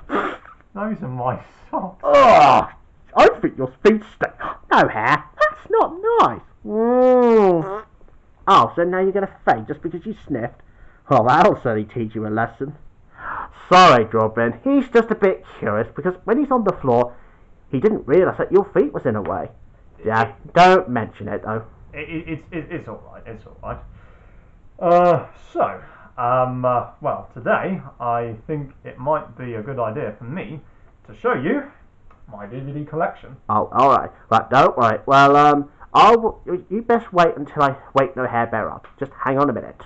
Those are my socks. Oh, I think your feet stink. No hair. That's not nice. Oh, so now you're going to faint just because you sniffed? Well, that'll certainly teach you a lesson. Sorry, Brind. He's just a bit curious because when he's on the floor, he didn't realise that your feet was in a way. Yeah, don't mention it though. It's alright, it's alright. Well, today I think it might be a good idea for me to show you my DVD collection. Oh, alright. Right, don't worry. Well, you best wait until I wake No-Hare Bear up. Just hang on a minute.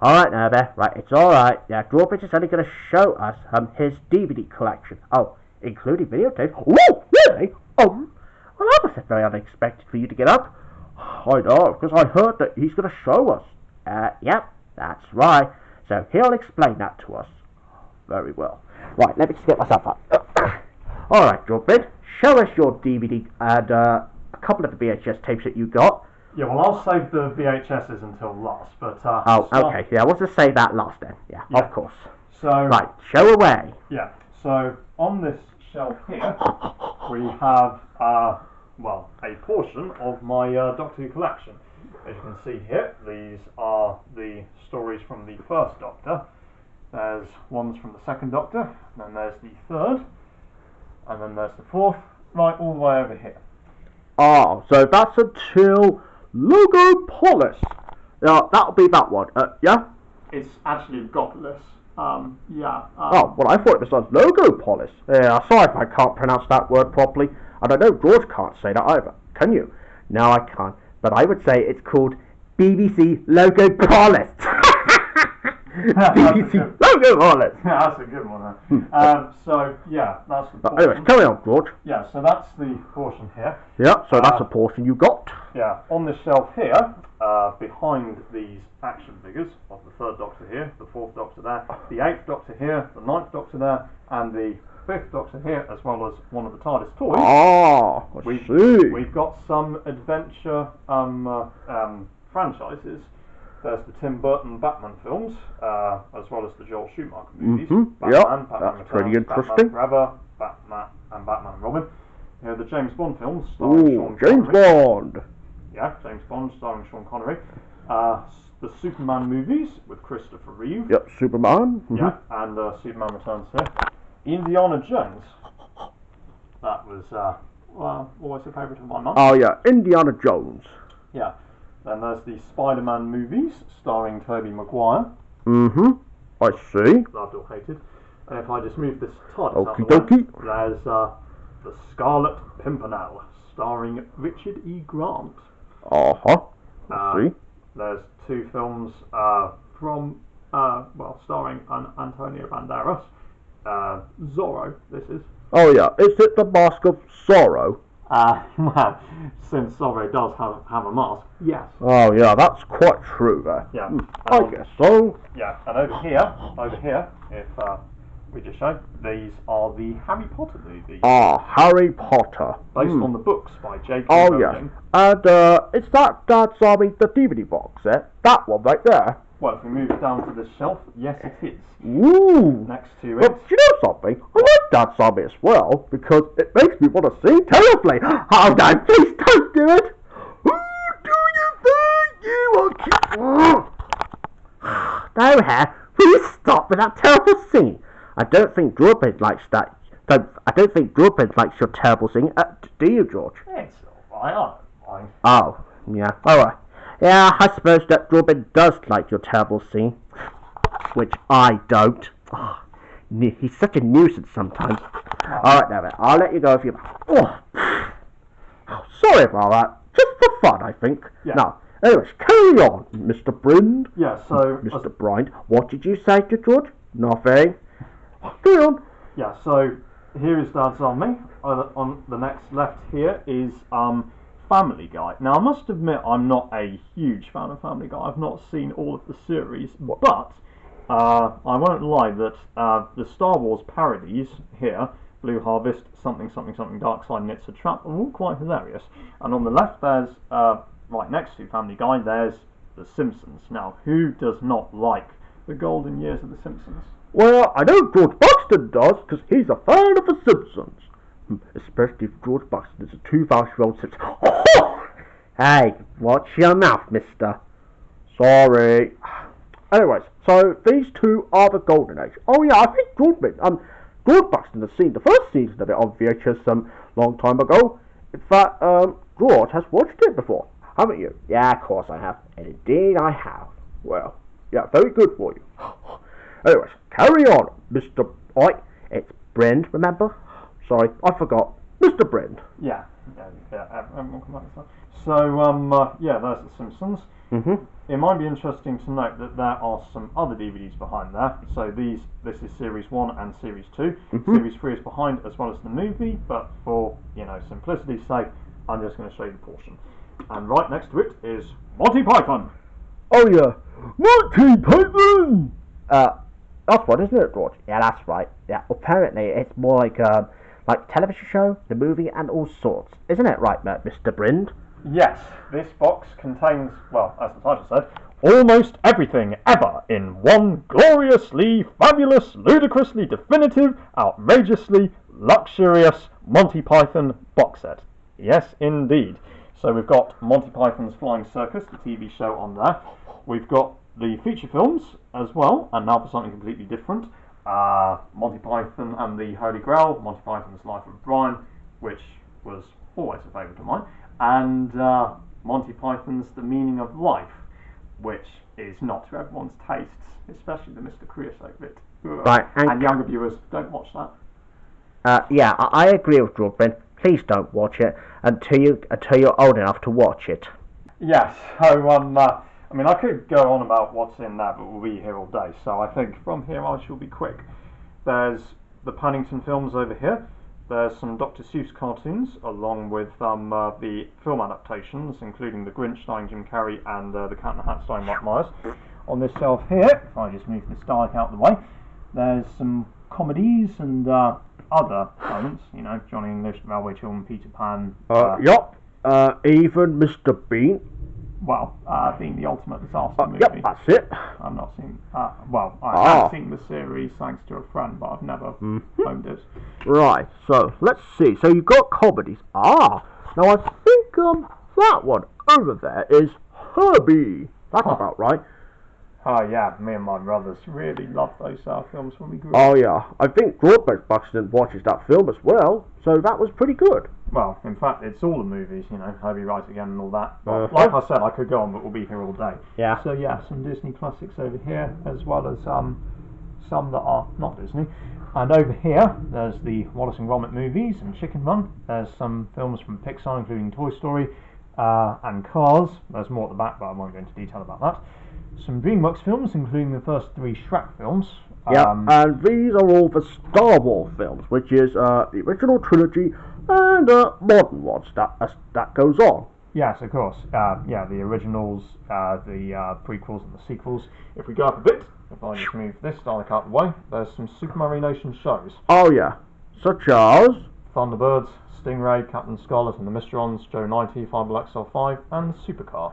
Alright, No-Hare Bear. Right, it's alright. Yeah, Dorchester is only going to show us his DVD collection. Oh, including videotapes. Oh, really? Well, that was very unexpected for you to get up. I know, because I heard that he's going to show us. Yep, that's right. So he'll explain that to us. Very well. Right, let me just get myself up. Alright, Brind, show us your DVD and a couple of the VHS tapes that you got. Yeah, well, I'll save the VHSs until last, but... okay, yeah, we'll just save that last then. Yeah, of course. So... Right, show away. Yeah, so on this shelf here, we have, a portion of my Doctor Who collection. As you can see here, these are the stories from the first Doctor. There's ones from the second Doctor, and then there's the third, and then there's the fourth, right all the way over here. Oh, so that's until Logopolis. That'll be that one, yeah? It's actually Gopolis. Oh, well, I thought it was Logopolis. Yeah, sorry if I can't pronounce that word properly. And I know George can't say that either. Can you? No, I can't. But I would say it's called BBC Logopolis. BBC Logopolis. Yeah, that's a good one. So, yeah, that's the portion. Anyways, carry on, George. Yeah, so that's the portion here. Yeah, so that's a portion you got. Yeah, on this shelf here, behind these action figures of the third Doctor here, the fourth Doctor there, the eighth Doctor here, the ninth Doctor there, and the fifth Doctor here, as well as one of the TARDIS toys. Ah, I see. We've got some adventure franchises. There's the Tim Burton Batman films, as well as the Joel Schumacher movies. Batman, that's pretty Returns, interesting. Batman Forever, Batman and Robin. You know, the James Bond films starring Sean James Connery. Bond. Yeah, James Bond starring Sean Connery. The Superman movies with Christopher Reeve. Yep, Superman. Yeah, and Superman Returns here. Indiana Jones. That was always a favourite of my mum. Oh yeah, Indiana Jones. Yeah. Then there's the Spider-Man movies starring Tobey Maguire. I see. Loved or hated. And if I just move this TARDIS out Okie the way, dokie. there's the Scarlet Pimpernel starring Richard E. Grant. I see. There's two films starring Antonio Banderas. Zorro, this is. Oh yeah, is it the Mask of Sorrow? Well, since Zorro does have a mask, yes. Oh yeah, that's quite true there. Yeah. I guess so. Yeah, and over here, if we just show, these are the Harry Potter movies. Harry Potter. Based on the books by J.K. Oh Rowling. yeah, and it's that Dad's Army, the DVD box set. That one right there. Well, if we move down to this shelf, yes it is. Ooh. Next to it. Well, do you know something? I like Dad's Army as well, because it makes me want to sing terribly. Oh, Dad, please don't do it. Who do you think you are No-Hare, please stop with that terrible singing. I don't think Brind likes that. I don't think Brind likes your terrible singing. Do you, George? It's alright, I don't mind. Oh, yeah, alright. Yeah, I suppose that Brind does like your terrible singing, which I don't. Oh, he's such a nuisance sometimes. Alright, now, I'll let you go if you... Oh, sorry about that. Just for fun, I think. Yeah. Now, anyways, carry on, Mr. Brind. Yeah, so... Mr. Brind, what did you say to George? Nothing. Carry on. Yeah, so here is Dad's Army. On the next left here is Family Guy. Now, I must admit I'm not a huge fan of Family Guy. I've not seen all of the series, but I won't lie that the Star Wars parodies here, Blue Harvest, something, something, something, Dark Side, and It's a Trap, are all quite hilarious. And on the left there's, right next to Family Guy, there's The Simpsons. Now, who does not like the golden years of The Simpsons? Well, I know George Buxton does, because he's a fan of The Simpsons. Especially if George Buxton is a 2,000-year-old Simpson. Oh! Hey, watch your mouth, mister. Sorry. Anyways, so these two are the golden age. Oh yeah, I think George Buxton has seen the first season of it on VHS some long time ago. In fact, George has watched it before, haven't you? Yeah, of course I have. And indeed I have. Well, yeah, very good for you. Anyways, carry on, Mr. Oi, it's Brind, remember? Sorry, I forgot. Mr. Brind. Yeah. So, yeah, there's The Simpsons. It might be interesting to note that there are some other DVDs behind there. So this is Series 1 and Series 2. Series 3 is behind as well as the movie, but for, simplicity's sake, I'm just going to show you the portion. And right next to it is Monty Python. Oh yeah, Monty Python! That's right, isn't it, George? Yeah, that's right. Yeah, apparently it's more like television show, the movie, and all sorts. Isn't it right, Mr. Brind? Yes, this box contains, well, as the title said, almost everything ever in one gloriously, fabulous, ludicrously definitive, outrageously luxurious Monty Python box set. Yes, indeed. So we've got Monty Python's Flying Circus, the TV show on there. We've got the feature films as well, and now for something completely different. Monty Python and the Holy Grail, Monty Python's Life of Brind, which was always a favourite of mine, and Monty Python's The Meaning of Life, which is not to everyone's tastes, especially the Mr. Creosote bit. Right, and younger viewers, don't watch that. Yeah, I agree with George Brind. Please don't watch it until you're old enough to watch it. Yes, so I mean, I could go on about what's in there, but we'll be here all day. So I think from here I shall be quick. There's the Paddington films over here. There's some Dr. Seuss cartoons, along with the film adaptations, including The Grinch starring Jim Carrey and The Cat in the Hat starring Mike Myers. On this shelf here, if I just move this Dalek out of the way, there's some comedies and other elements, Johnny English, Railway Children, Peter Pan. Yup. Even Mr. Bean. Well, being the ultimate disaster movie. Yep, that's it. I've not seen. I have seen the series thanks to a friend, but I've never owned it. Right. So let's see. So you've got comedies. Now I think that one over there is Herbie. That's about right. Oh yeah, me and my brothers really loved those films when we grew up. Oh yeah, I think George Buxton watches that film as well, so that was pretty good. Well, in fact, it's all the movies, Herbie Right Again and all that. But like I said, I could go on, but we'll be here all day. Yeah. So yeah, some Disney classics over here, as well as some that are not Disney. And over here, there's the Wallace and Gromit movies and Chicken Run. There's some films from Pixar, including Toy Story and Cars. There's more at the back, but I won't go into detail about that. Some DreamWorks films, including the first 3 Shrek films. Yeah, and these are all the Star Wars films, which is the original trilogy and modern ones that goes on. Yes, of course. Yeah, the originals, the prequels and the sequels. If we go up a bit, if I just move this Dalek out of the way, there's some Super Mario Nation shows. Oh yeah, such as Thunderbirds, Stingray, Captain Scarlet and the Mysterons, Joe 90, 5XL5 and Supercar,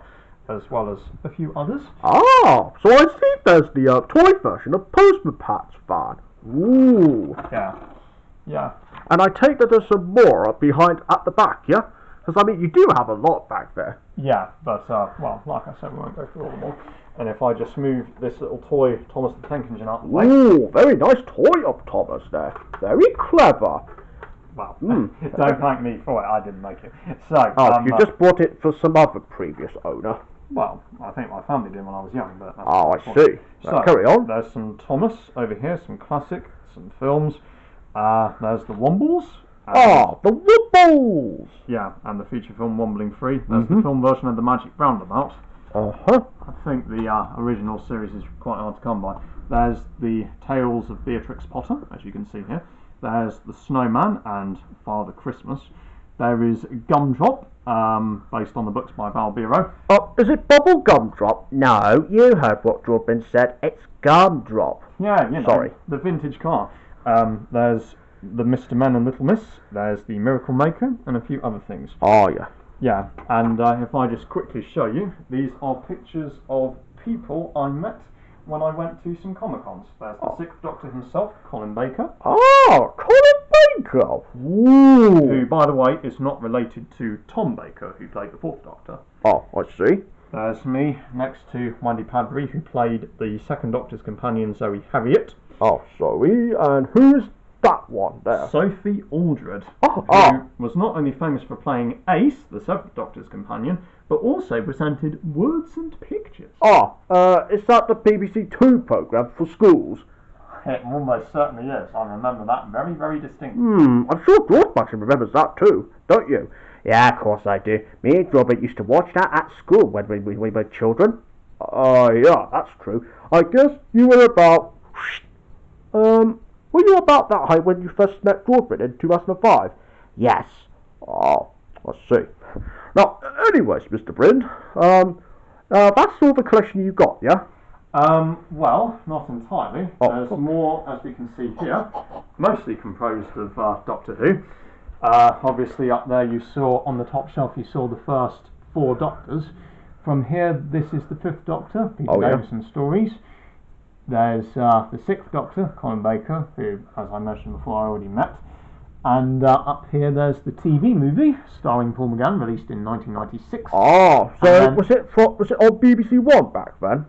as well as a few others. So I see there's the toy version of Postman Pat's Van. Ooh. Yeah. And I take that there's some more behind at the back, yeah? Because, I mean, you do have a lot back there. Yeah, but, well, like I said, we won't go through all of them all. And if I just move this little toy Thomas the Tank Engine out of the way. Ooh, very nice toy of Thomas there. Very clever. Well, don't thank me for it, I didn't make it. So, you just bought it for some other previous owner. Well, I think my family did when I was young, but that's I see. So, carry on. There's some Thomas over here, some classic, some films. There's the Wombles. The Wombles! Yeah, and the feature film Wombling Free. There's the film version of The Magic Roundabout. I think the original series is quite hard to come by. There's the Tales of Beatrix Potter, as you can see here. There's The Snowman and Father Christmas. There is Gumdrop, based on the books by Val Biro. Is it Bubble Gumdrop? No, you heard what Jordan said. It's Gumdrop. Yeah, Sorry. The vintage car. There's the Mr. Men and Little Miss. There's the Miracle Maker and a few other things. Oh, yeah. Yeah, and if I just quickly show you, these are pictures of people I met when I went to some Comic-Cons. There's the Sixth Doctor himself, Colin Baker. Oh, Colin Baker! Ooh. Who, by the way, is not related to Tom Baker, who played the Fourth Doctor. Oh, I see. There's me next to Wendy Padbury, who played the Second Doctor's companion, Zoe Harriet. Oh, sorry. And who's that one there? Sophie Aldred, Oh, who was not only famous for playing Ace, the Seventh Doctor's companion, but also presented Words and Pictures. Is that the BBC Two programme for schools? It almost certainly is. I remember that very, very distinctly. I'm sure George Baxter remembers that too, don't you? Yeah, of course I do. Me and Robert used to watch that at school when we were children. Yeah, that's true. I guess you were about... were you about that height when you first met George in 2005? Yes. Oh, I see. Now, anyways, Mr. Brind, that's all the collection you got, yeah? Well, not entirely. There's more, as we can see here, mostly composed of Doctor Who. Obviously up there you saw, on the top shelf, you saw the first 4 Doctors. From here, this is the 5th Doctor, Peter Davison stories. There's the 6th Doctor, Colin Baker, who, as I mentioned before, I already met. And up here there's the TV movie, starring Paul McGann, released in 1996. Oh, so was it on BBC One back then?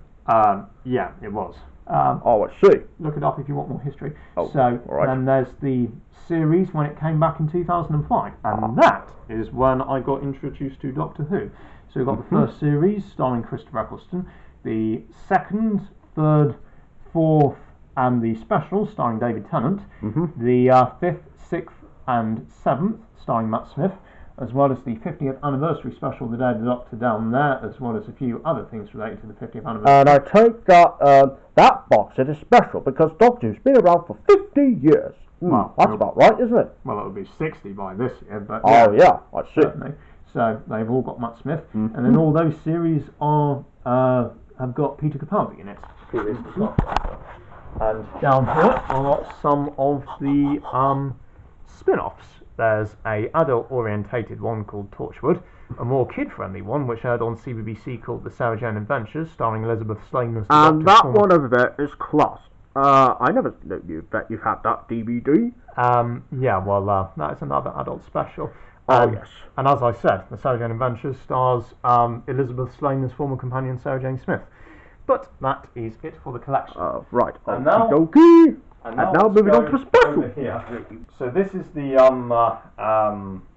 Yeah, it was. I see. Look it up if you want more history. Oh, so right. then there's the series when it came back in 2005, and that is when I got introduced to Doctor Who. So we've got the first series starring Christopher Eccleston, the second, third, fourth, and the special starring David Tennant, the 5th, 6th, and 7th starring Matt Smith, as well as the 50th anniversary special, The Day of the Doctor, down there, as well as a few other things related to the 50th anniversary. And I take that that box set is special because Doctor Who's been around for 50 years. Well, that's about right, isn't it? Well, it'll be 60 by this year, but yeah, I see. Certainly. So they've all got Matt Smith, and then all those series are have got Peter Capaldi in it, who is the Doctor. And down here are some of the spin-offs. There's a adult-orientated one called Torchwood, a more kid-friendly one which aired on CBBC called The Sarah Jane Adventures, starring Elizabeth Slane as the And Doctor's that one over there is class. I never knew that you had that DVD. Yeah, well, that is another adult special. Yes. And as I said, The Sarah Jane Adventures stars Elizabeth Slane as former companion Sarah Jane Smith. But that is it for the collection. Right. And now, and now moving on to a special. Over here. So this is the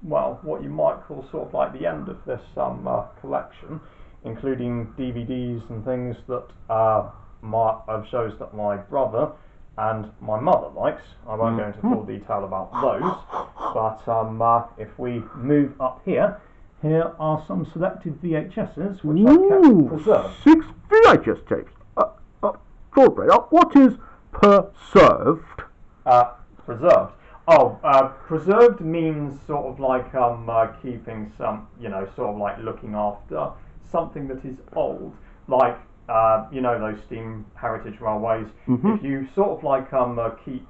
well, what you might call sort of like the end of this collection, including DVDs and things that of shows that my brother and my mother likes. I won't go into full detail about those, but if we move up here. Here are some selected VHSs which I kept preserved. 6 VHS tapes. Sorry, what is preserved? Preserved. Preserved means sort of like keeping some, sort of like looking after something that is old, like those steam heritage railways. If you sort of like keep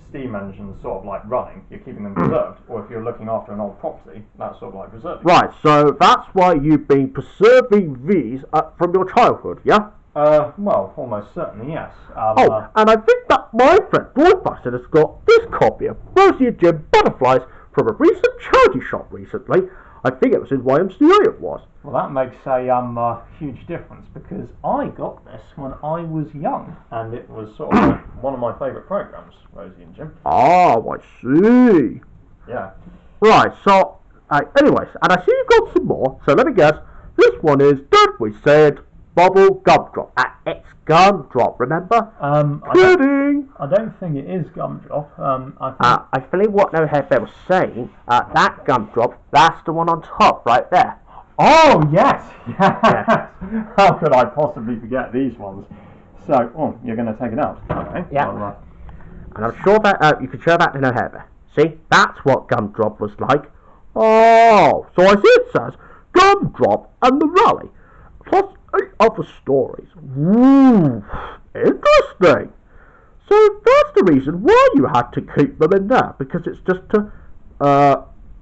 steam engines sort of like running, you're keeping them preserved. Or if you're looking after an old property, that's sort of like preserving. Right, so that's why you've been preserving these from your childhood, yeah? Well, almost certainly, yes. And I think that my friend George Baxter has got this copy of Rosie and Jim Butterflies from a recent charity shop recently. I think it was in YMCA it was. Well, that makes a huge difference because I got this when I was young, and it was sort of like one of my favourite programmes, Rosie and Jim. I see. Yeah. Right, so, anyways, and I see you've got some more, so let me guess. This one is, don't we say it, Bubble Gumdrop. It's Gumdrop, remember? Kidding! I don't think it is Gumdrop. I believe what No-Hare Bear was saying, that Gumdrop, that's the one on top, right there. Oh, yes! Yes! How could I possibly forget these ones? So, you're going to take it out? Okay. Yeah. Well, and I'm sure that you can show that to No-Hare Bear. See, that's what Gumdrop was like. Oh, so I see it says Gumdrop and the Rally, plus 8 other stories. Ooh, interesting. So that's the reason why you had to keep them in there, because it's just to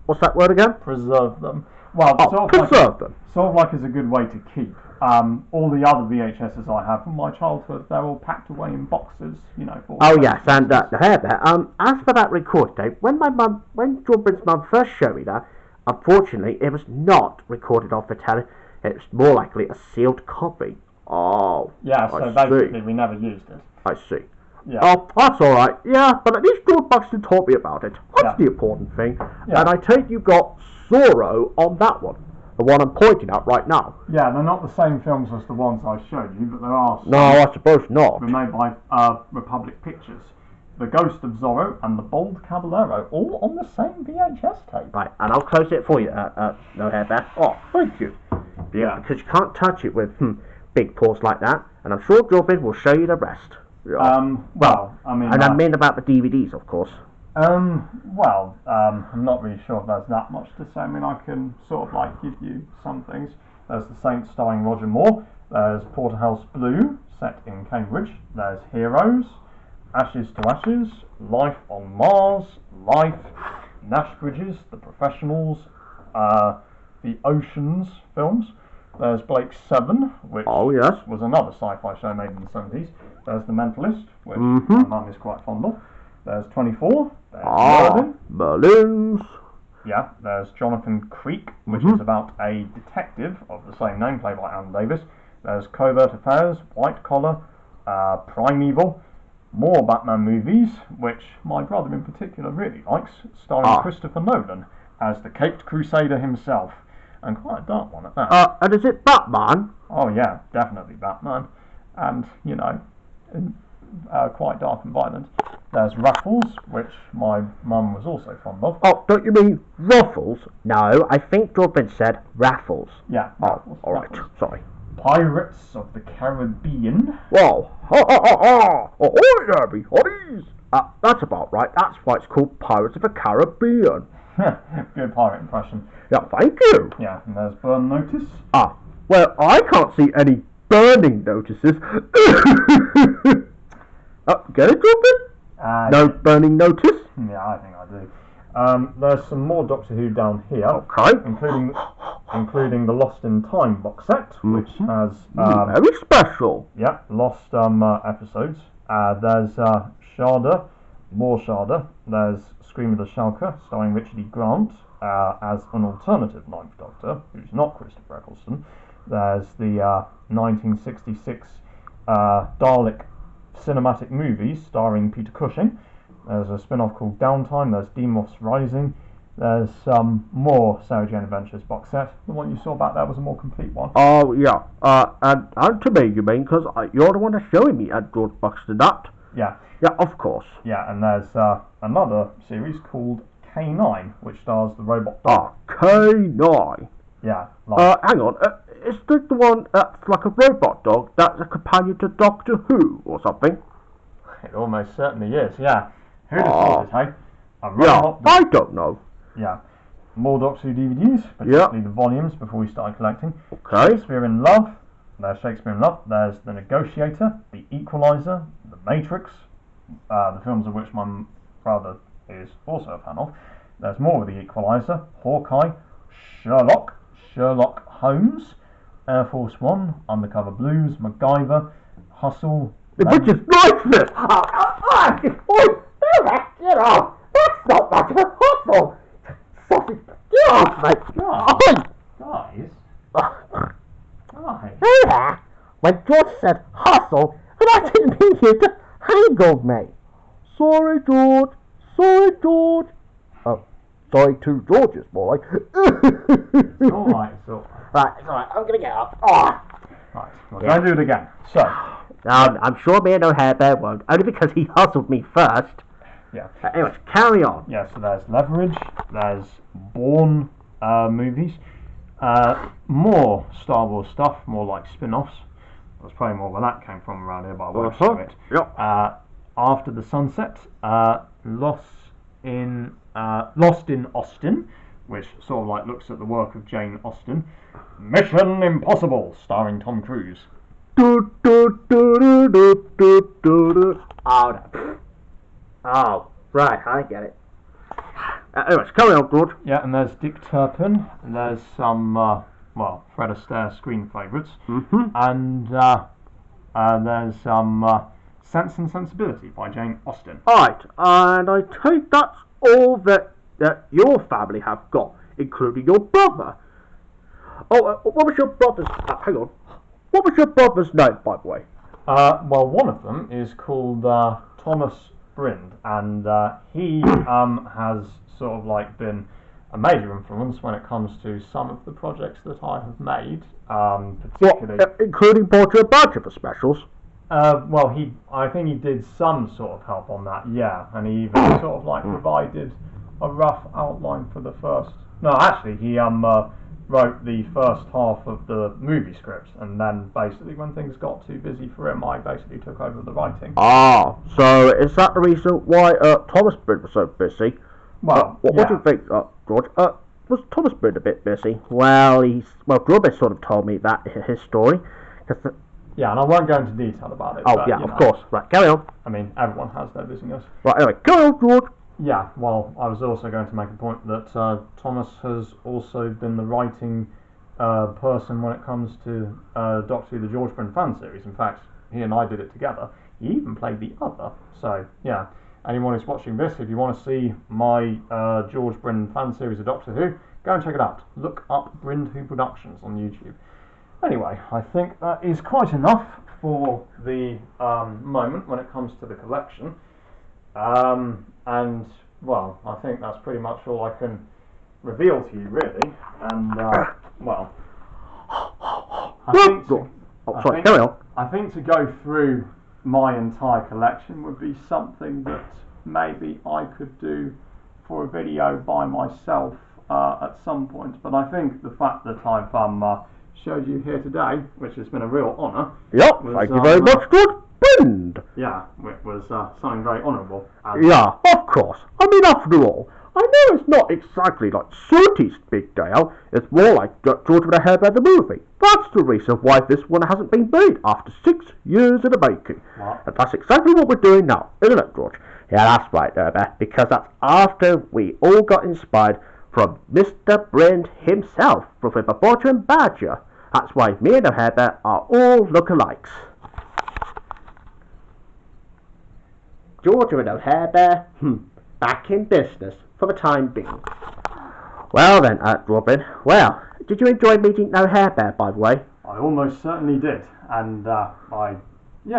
What's that word again? Preserve them. Well, Oh, preserve them. Sort of like is a good way to keep. All the other VHSs I have from my childhood, they're all packed away in boxes, you know. Oh yes, and the hair bear. As for that record tape, when Jordan's mum first showed me that, unfortunately, it was not recorded off the telly. It's more likely a sealed copy. Oh, yeah. So basically, we never used it. I see. Yeah. Oh, that's all right. Yeah, but at least George Buxton taught me about it. That's the important thing. Yeah. And I take you got Zorro on that one, the one I'm pointing at right now. Yeah, they're not the same films as the ones I showed you, but there are some. No, I suppose not. Were made by Republic Pictures. The Ghost of Zorro and The Bold Caballero, all on the same VHS tape. Right, and I'll close it for you, No-Hare Bear. Oh, thank you. Yeah, because you can't touch it with big paws like that, and I'm sure Jordan will show you the rest. Yeah. Well, I mean... And I mean about the DVDs, of course. I'm not really sure if there's that much to say. I mean, I can sort of like give you some things. There's The Saints starring Roger Moore. There's Porterhouse Blue, set in Cambridge. There's Heroes, Ashes to Ashes, Life on Mars, Life, Nash Bridges, The Professionals, the Oceans films. There's Blake 7, which was another sci-fi show made in the 70s. There's The Mentalist, which my mum is quite fond of. There's 24. There's Merlins. Yeah, there's Jonathan Creek, which is about a detective of the same name, played by Alan Davis. There's Covert Affairs, White Collar, Primeval. More Batman movies, which my brother in particular really likes, starring Christopher Nolan as the Caped Crusader himself. And quite a dark one at that. And is it Batman? Oh yeah, definitely Batman. And, you know, quite dark and violent. There's Raffles, which my mum was also fond of. Oh, don't you mean Ruffles? No, I think Jordan said Raffles. Yeah, Raffles. Oh, alright, sorry. Pirates of the Caribbean. Whoa, ahoy there, me hotties! That's about right, that's why it's called Pirates of the Caribbean. Good pirate impression. Yeah, thank you. Yeah, and there's Burn Notice. Well, I can't see any burning notices. Get it, Jordan? No burning notice? Yeah, I think I do. There's some more Doctor Who down here. Okay. Including the Lost in Time box set, which has... very special. Yeah, lost episodes. There's Sharda, more Sharda. There's Scream of the Shulker, starring Richard E. Grant as an alternative Ninth Doctor, who's not Christopher Eccleston. There's the 1966 Dalek cinematic movies starring Peter Cushing. There's a spin-off called Downtime. There's Demos Rising. There's some more Sarah Jane Adventures box set. The one you saw back there was a more complete one. Oh, yeah. And to me, you mean, because you're the one that's showing me at George Buxton that? Yeah. Yeah, of course. Yeah, and there's another series called K9, which stars the robot dog. K9. Yeah. Hang on. Is this the one that's like a robot dog that's a companion to Doctor Who or something? It almost certainly is, yeah. Who'd have thought it, hey? I don't know. Yeah. More Doctor Who DVDs, particularly the volumes before we started collecting. Okay. Shakespeare in Love. There's Shakespeare in Love. There's The Negotiator, The Equalizer, The Matrix, the films of which my brother is also a fan of. There's more of The Equalizer, Hawkeye, Sherlock, Sherlock Holmes, Air Force One, Undercover Blues, MacGyver, Hustle. Which is niceness! Get off! That's not much of a hustle! Sausage, get off, mate! Guys? Guys? Hey there! When George said hustle, and I didn't mean you to haggle me. Sorry, George. Sorry, George. Sorry, two Georges, boy. It's alright, it's alright. Right, it's alright. I'm gonna get up. Right, we're going to do it again. So. I'm sure me and No-Hare Bear won't, only because he hustled me first. Yeah. Anyways, carry on. Yeah, so there's Leverage, there's Bourne movies, more Star Wars stuff, more like spin-offs. That's probably more where that came from around here, but I won't show it. Yep. After the Sunset, Lost in Austin, which sort of like looks at the work of Jane Austen. Mission Impossible, starring Tom Cruise. Oh, no. Oh, right, I get it. Anyways, carry on, George. Yeah, and there's Dick Turpin, and there's some, Fred Astaire screen favourites, and there's some Sense and Sensibility by Jane Austen. Alright, and I take that's all that your family have got, including your brother. Oh, what was your brother's... hang on. What was your brother's name, by the way? Well, one of them is called Thomas Brind, and he has sort of like been a major influence when it comes to some of the projects that I have made, particularly... What, including Portrait of Badger for specials? I think he did some sort of help on that, yeah, and he even sort of like provided a rough outline for the first... No, actually, he wrote the first half of the movie script, and then basically when things got too busy for him, I basically took over the writing. Ah, so is that the reason why Thomas Brind was so busy? Well, what do you think, George? Was Thomas Brind a bit busy? Well, George sort of told me that his story. Yeah, and I won't go into detail about it. Oh, but, yeah, of course. Right, carry on. I mean, everyone has their busyness. Right, anyway, carry on, George. Yeah, well, I was also going to make a point that Thomas has also been the writing person when it comes to Doctor Who, the George Brind fan series. In fact, he and I did it together. He even played the other. So, yeah, anyone who's watching this, if you want to see my George Brind fan series of Doctor Who, go and check it out. Look up Brind Who Productions on YouTube. Anyway, I think that is quite enough for the moment when it comes to the collection. And, well, I think that's pretty much all I can reveal to you, really. And, well, I think to go through my entire collection would be something that maybe I could do for a video by myself at some point. But I think the fact that I've showed you here today, which has been a real honour. Yep, thank you very much, George Brind. Yeah, it was something very honourable. Yeah, of course. I mean, after all, I know it's not exactly like Sooty's big day out. It's more like George No-Hare Bear The Movie. That's the reason why this one hasn't been made after 6 years in the making. What? And that's exactly what we're doing now, isn't it, George? Yeah, that's right, Bear, because that's after we all got inspired from Mr. Brind himself from the Portrait and Badger. That's why me and No-Hare Bear are all lookalikes. George and No-Hare Bear, back in business for the time being. Well then, Robin, well, did you enjoy meeting No-Hare Bear, by the way? I almost certainly did, and I'd say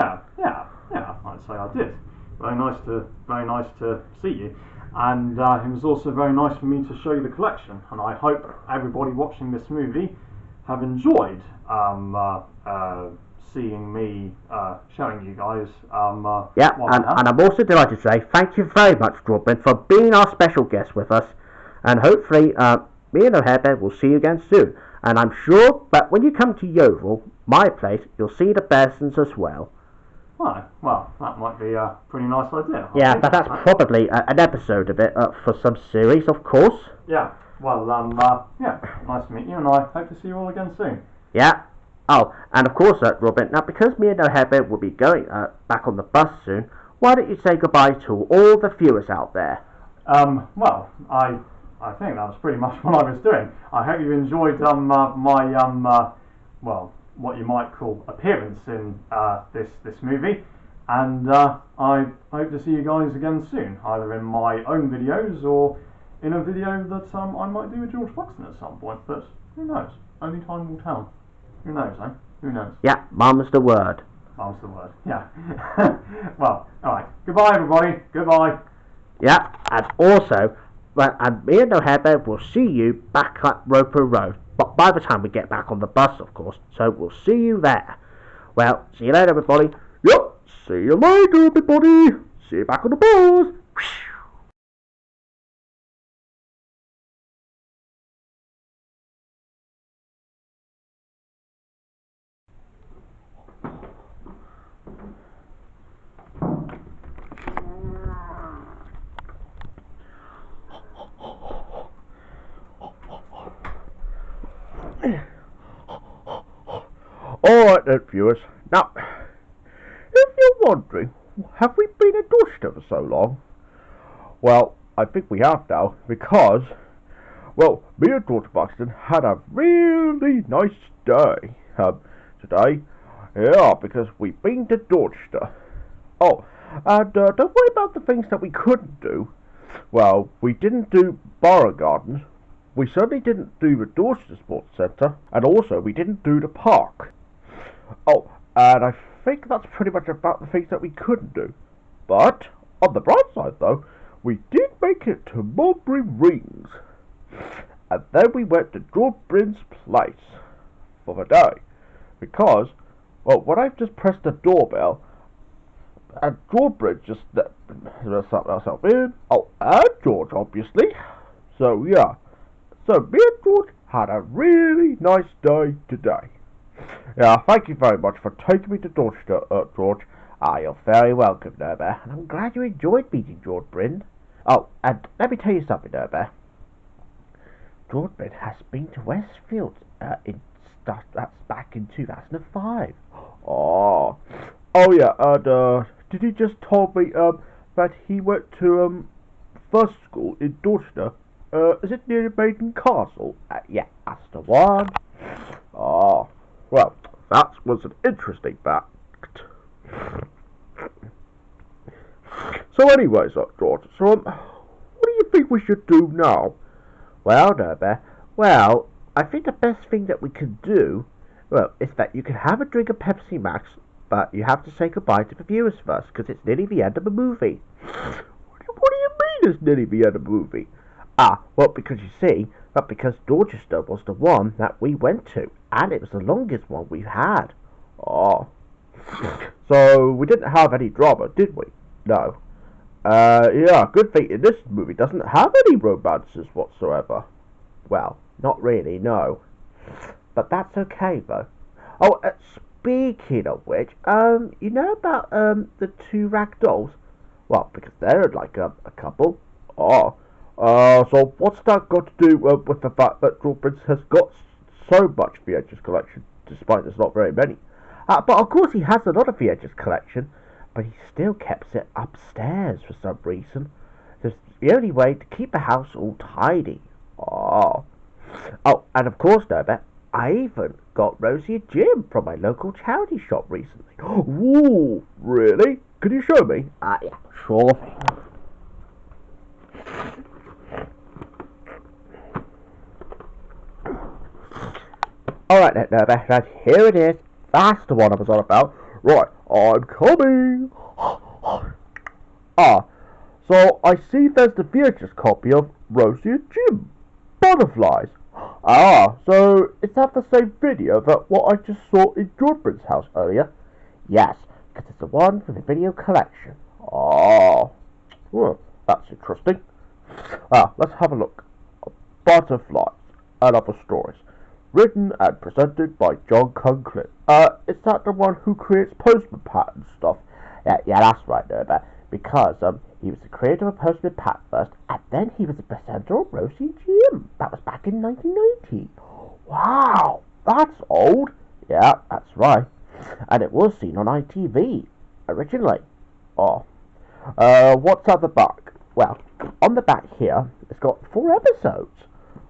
I did. Very nice to see you, and it was also very nice for me to show you the collection, and I hope everybody watching this movie have enjoyed seeing me showing you guys. And I'm also delighted to say thank you very much, Robin, for being our special guest with us, and hopefully me and No-Hare Bear will see you again soon. And I'm sure that when you come to Yeovil, my place, you'll see the Bearsons as well. Oh, well, that might be a pretty nice idea. Yeah, but that's probably an episode of it for some series, of course. Yeah, well, yeah, nice to meet you, and I hope to see you all again soon. Yeah. Oh, and of course, Robin, now because me and No-Hare Bear will be going back on the bus soon, why don't you say goodbye to all the viewers out there? Well, I think that was pretty much what I was doing. I hope you enjoyed my well, what you might call appearance in this movie, and I hope to see you guys again soon, either in my own videos or in a video that I might do with George Buxton at some point. But who knows? Only time will tell. Who knows, eh? Who knows? Yeah, mum's the word. Mum's the word. Yeah. Well, all right. Goodbye, everybody. Goodbye. Yeah, and also, and me and No-Hare Bear will see you back at Roper Road. But by the time we get back on the bus, of course, so we'll see you there. Well, see you later, everybody. Yep, see you later, everybody. See you back on the bus. Alright then, viewers. Now, if you're wondering, have we been in Dorchester for so long? Well, I think we have now, because, well, me and George Buxton had a really nice day today. Yeah, because we've been to Dorchester. Oh, and don't worry about the things that we couldn't do. Well, we didn't do Borough Gardens. We certainly didn't do the Dorchester Sports Centre, and also we didn't do the park. Oh, and I think that's pretty much about the things that we couldn't do. But, on the bright side though, we did make it to Maumbury Rings. And then we went to George Brind's place for the day. Because, well, when I just pressed the doorbell, and George Brind just let myself in. Oh, and George, obviously. So, yeah. So, me and George had a really nice day today. Yeah, thank you very much for taking me to Dorchester, George. You're very welcome, No-Bear, and I'm glad you enjoyed meeting George Brind. Oh, and let me tell you something, No-Bear. George Brind has been to Westfield that's back in 2005. Oh, yeah, and did he just told me that he went to first school in Dorchester? Is it near Maiden Castle? Yeah, that's the one. Oh, well, that was an interesting fact. So anyways, George, so what do you think we should do now? Well, No-Bear, well, I think the best thing that we can do, well, is that you can have a drink of Pepsi Max, but you have to say goodbye to the viewers first, because it's nearly the end of the movie. What do you mean it's nearly the end of the movie? Well, because you see, but because Dorchester was the one that we went to, and it was the longest one we've had. Oh. So, we didn't have any drama, did we? No. Yeah, good thing in this movie doesn't have any romances whatsoever. Well, not really, no. But that's okay, though. Oh, speaking of which, you know about, the two rag dolls? Well, because they're like a couple. Oh. So what's that got to do with the fact that George Brind has got so much VHS collection, despite there's not very many? But of course he has a lot of VHS collection, but he still keeps it upstairs for some reason. It's the only way to keep the house all tidy. Oh, and of course, No-Bear, I even got Rosie and Jim from my local charity shop recently. Ooh, really? Could you show me? Yeah, sure thing. Alright then, No-Bear, and here it is. That's the one I was on about. Right, I'm coming. So I see there's the VHS copy of Rosie and Jim. Butterflies. So is that the same video that what I just saw in George Brind's house earlier? Yes, because it's the one from the video collection. Well, that's interesting. Let's have a look. Butterflies and Other Stories. Written and presented by John Conklin. Is that the one who creates Postman Pat and stuff? Yeah, that's right, No-Bear. Because, he was the creator of Postman Pat first, and then he was the presenter of Rosie and Jim. That was back in 1990. Wow, that's old. Yeah, that's right. And it was seen on ITV, originally. What's at the back? Well, on the back here, it's got 4 episodes.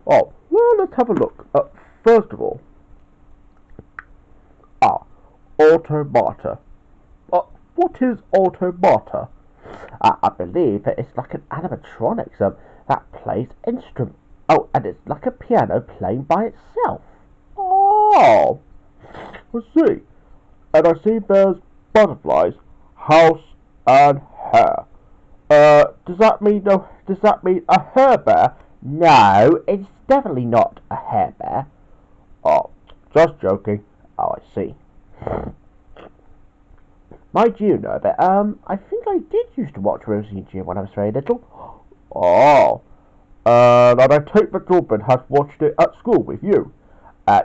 Well, let's have a look. First of all, Automata. What is Automata? I believe it's like an animatronics that plays instrument. And it's like a piano playing by itself. I see. And I see there's butterflies, house, and hair. Does that mean a hare bear? No, it's definitely not a hare bear. Just joking. I see. Mind you, No-Bear, I think I did used to watch Rosie and Jim when I was very little. And I take that George Brind has watched it at school with you.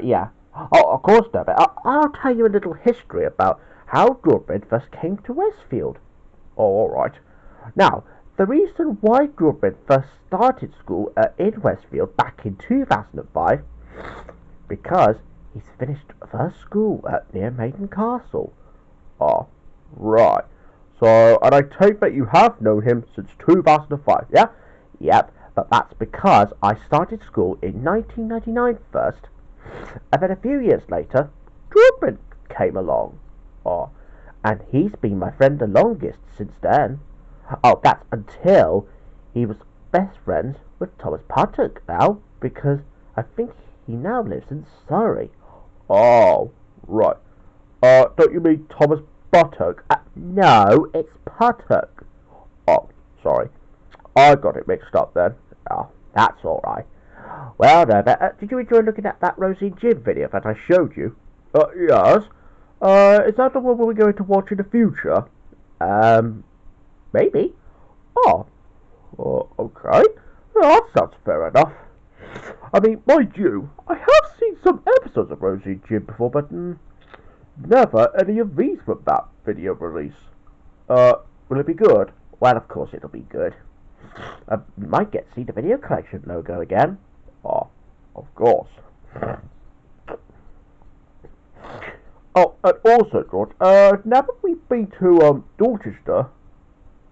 Yeah. Of course, No-Bear. I'll tell you a little history about how George Brind first came to Westfield. Alright. Now, the reason why George Brind first started school in Westfield back in 2005, because he's finished first school near Maiden Castle. Right. So, and I take that you have known him since 2005, yeah? Yep, but that's because I started school in 1999 first, and then a few years later, Brind came along. Oh, and he's been my friend the longest since then. Oh, that's until he was best friends with Thomas Puttock now, because I think he now lives in Surrey. Oh, right. Don't you mean Thomas Buttock? No, it's Puttock. Oh, sorry. I got it mixed up then. Oh, that's alright. Well, no, but did you enjoy looking at that Rosie and Jim video that I showed you? Yes. Is that the one we're going to watch in the future? Maybe. Oh, okay. Well, that sounds fair enough. I mean, mind you, I have seen some episodes of Rosie and Jim before, but never any of these from that video release. Will it be good? Well, of course it'll be good. You might get to see the video collection logo again. Oh, of course. Oh, and also, George, now that we've been to, Dorchester,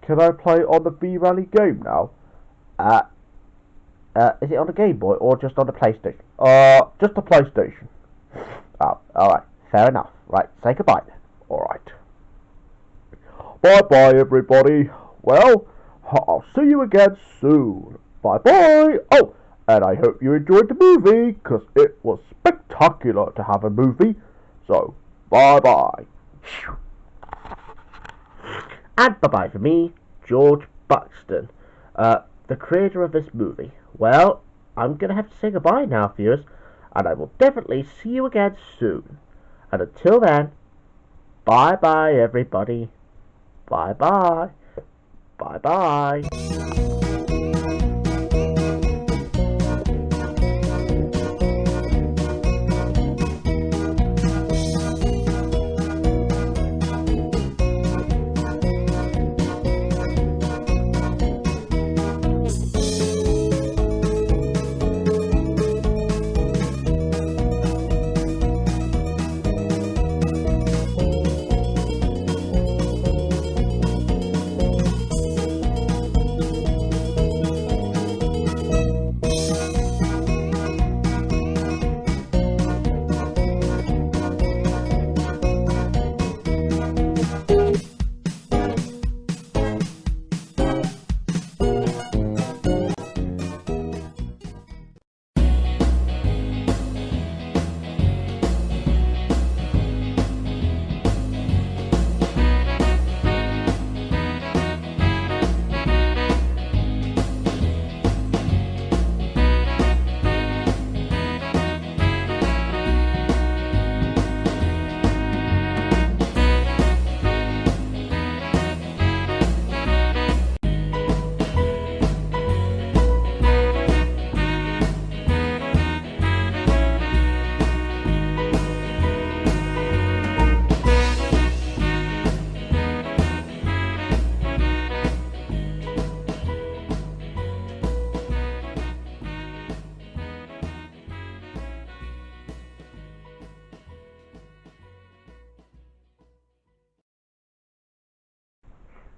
can I play on the V-Rally game now? Is it on the Game Boy or just on the PlayStation? Just the PlayStation. Oh, alright, fair enough. Right, say goodbye then. Alright. Bye-bye, everybody. Well, I'll see you again soon. Bye-bye. Oh, and I hope you enjoyed the movie, because it was spectacular to have a movie. So, bye-bye. And bye-bye for me, George Buxton, the creator of this movie. Well, I'm going to have to say goodbye now, viewers, and I will definitely see you again soon. And until then, bye-bye, everybody. Bye-bye. Bye-bye.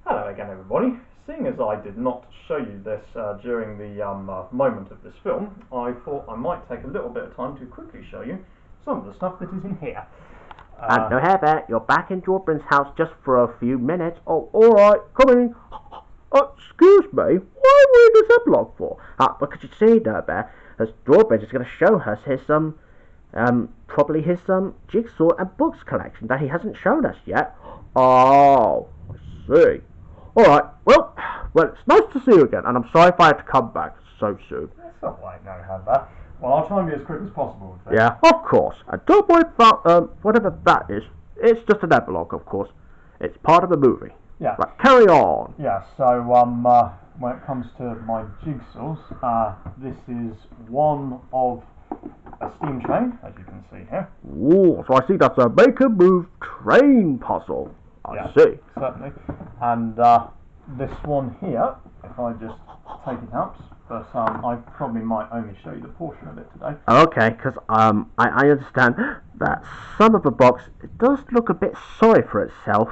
Hello again, everybody. Seeing as I did not show you this during the moment of this film, I thought I might take a little bit of time to quickly show you some of the stuff that is in here. And No-Hare Bear, you're back in George Brind's house just for a few minutes. Oh, alright, coming. Excuse me, what are we in this epilogue for? Because you see, No-Hare Bear, as George Brind is going to show us his, probably his, jigsaw and books collection that he hasn't shown us yet. Oh, I see. Alright, well, it's nice to see you again, and I'm sorry if I had to come back so soon. It's not like No-Hare Bear. Well, I'll try and be as quick as possible with this. Yeah, of course. And don't worry about, whatever that is. It's just an epilogue, of course. It's part of the movie. Yeah. Right, carry on. Yeah, so, when it comes to my jigsaws, this is one of a steam train, as you can see here. Ooh, so I see that's a make and move train puzzle. I see. Certainly. And this one here, if I just take it out, but I probably might only show you the portion of it today. Okay, because I understand that some of the box it does look a bit sorry for itself.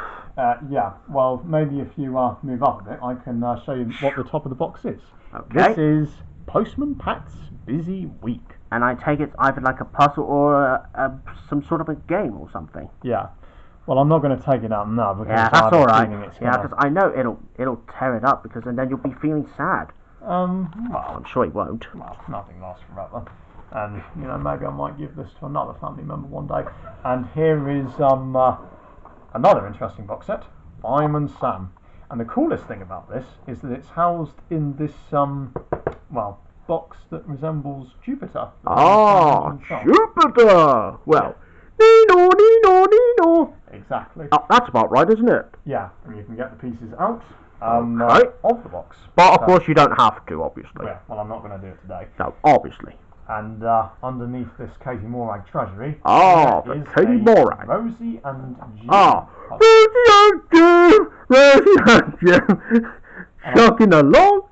Yeah, well, maybe if you move up a bit, I can show you what the top of the box is. Okay. This is Postman Pat's Busy Week. And I take it's either like a puzzle or some sort of a game or something. Yeah. Well, I'm not going to take it out now because yeah, I that's have all a right. feeling it's Yeah, because I know it'll tear it up because and then you'll be feeling sad. Well, I'm sure he won't. Well, nothing lasts forever. And you know, maybe I might give this to another family member one day. And here is another interesting box set, I'm and Sam. And the coolest thing about this is that it's housed in this box that resembles Jupiter. Ah, Jupiter! Well, Nino. Exactly. Oh, that's about right, isn't it? Yeah, and you can get the pieces out okay. of the box. But of course you don't have to, obviously. Yeah, well, I'm not going to do it today. No, obviously. And underneath this Katie Morag treasury the Katie Morag. Rosie and Jim. Rosie and Jim. Shocking along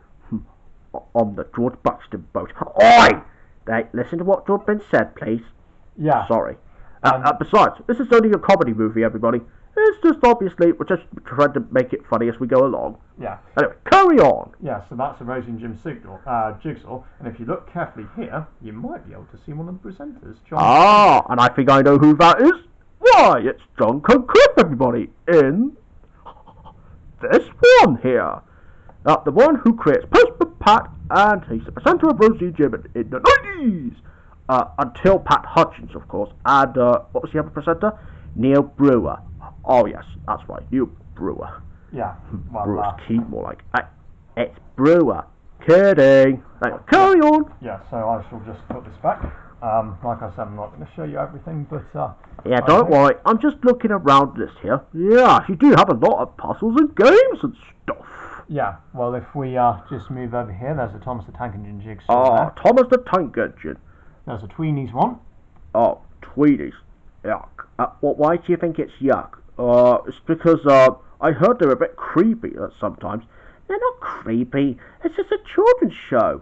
on the George Buxton boat. Oi! Hey, listen to what George Ben said, please. Yeah. Sorry. Besides, this is only a comedy movie, everybody. It's just obviously we're just trying to make it funny as we go along. Yeah. Anyway, carry on. Yeah, so that's a Rosie and Jim jigsaw, and if you look carefully here, you might be able to see one of the presenters, John. And I think I know who that is. Why, it's John Concliffe, everybody, in this one here. The one who creates Postman Pat, and he's the presenter of Rosie and Jim in the 90s. Until Pat Hutchins, of course, and what was the other presenter? Neil Brewer. Oh yes, that's right, Neil Brewer. Yeah, well, Brewer's key, more like it's Brewer. Kidding. Anyway, carry on. Yeah, so I shall just put this back. Like I said, I'm not going to show you everything, but yeah, don't worry. I'm just looking around this here. Yeah, you do have a lot of puzzles and games and stuff. Yeah, well, if we just move over here, there's a Thomas the Tank Engine jigsaw. Thomas the Tank Engine. There's a Tweenies one. Oh, Tweenies. Yuck. Why do you think it's yuck? It's because I heard they're a bit creepy sometimes. They're not creepy. It's just a children's show,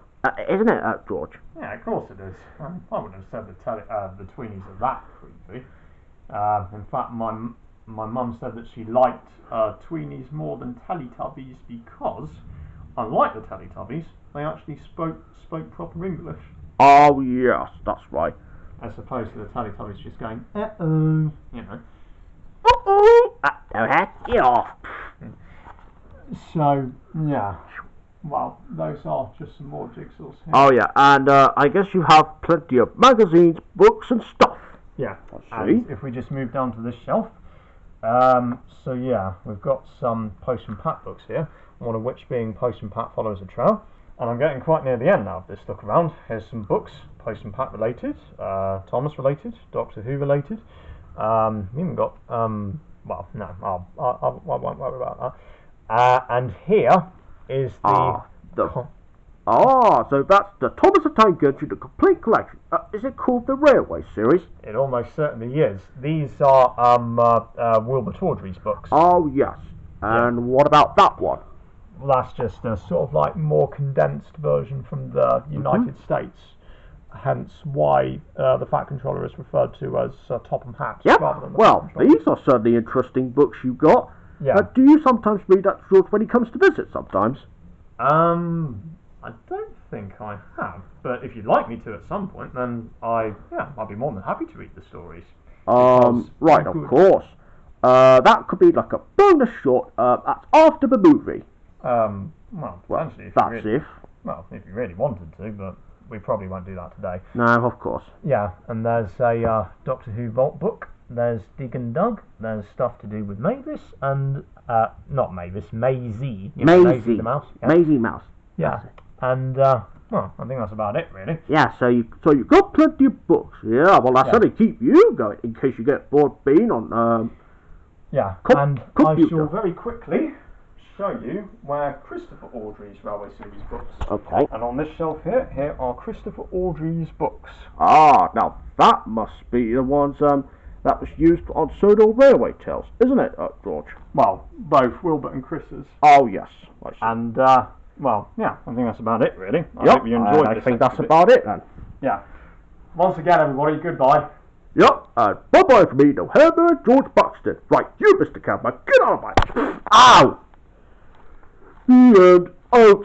isn't it, George? Yeah, of course it is. I wouldn't have said the Tweenies are that creepy. In fact, my mum said that she liked Tweenies more than Teletubbies because, unlike the Teletubbies, they actually spoke proper English. Oh yes, that's right. As opposed to the Teletubbies just going, uh-oh, you know. Uh-oh! Get off! So, yeah. Well, those are just some more jigsaws here. Oh yeah, and I guess you have plenty of magazines, books and stuff. Yeah, and if we just move down to this shelf. So yeah, we've got some Postman Pat books here, one of which being Postman Pat Follows a Trail. And I'm getting quite near the end now of this look around. Here's some books, Postman Pat related, Thomas related, Doctor Who related. We even got, well, no, I won't worry about that. And here is so that's the Thomas the Tank Engine, the complete collection. Is it called the Railway Series? It almost certainly is. These are Wilbur Tawdry's books. Oh yes. And what about that one? Well, that's just a sort of like more condensed version from the United States. Hence why the Fat Controller is referred to as Topham Hatt rather than the well, these are certainly interesting books you got. Yeah. Do you sometimes read that George when he comes to visit sometimes? I don't think I have, but if you'd like me to at some point, then I'd be more than happy to read the stories. Right, of course. That could be like a bonus short. That's after the movie. Well, potentially. If you really wanted to, but we probably won't do that today. No, of course. Yeah, and there's a Doctor Who Vault book. There's Dig and Dug. There's stuff to do with Mavis and not Mavis, Maisie. Maisie the mouse. Yeah. Maisie Mouse. Yeah, and well, I think that's about it, really. Yeah, so you got plenty of books. Yeah, well, that's only keep you going in case you get bored being on. Yeah, and I shall very quickly show you where Christopher Audrey's Railway Series books. Okay. And on this shelf here are Christopher Audrey's books. Now that must be the ones that was used on Sodor Railway Tales, isn't it, George? Well, both Wilbur and Chris's. Oh yes, I see. And well, yeah, I think that's about it, really. I Yep, hope you enjoyed I this think that's exhibit. about it then. Yeah. Once again, everybody, goodbye. Yep, and bye-bye from me, No-Hare Bear, George Buxton. Right, you, Mr. Camper, get on my... Ow! The end. Oh.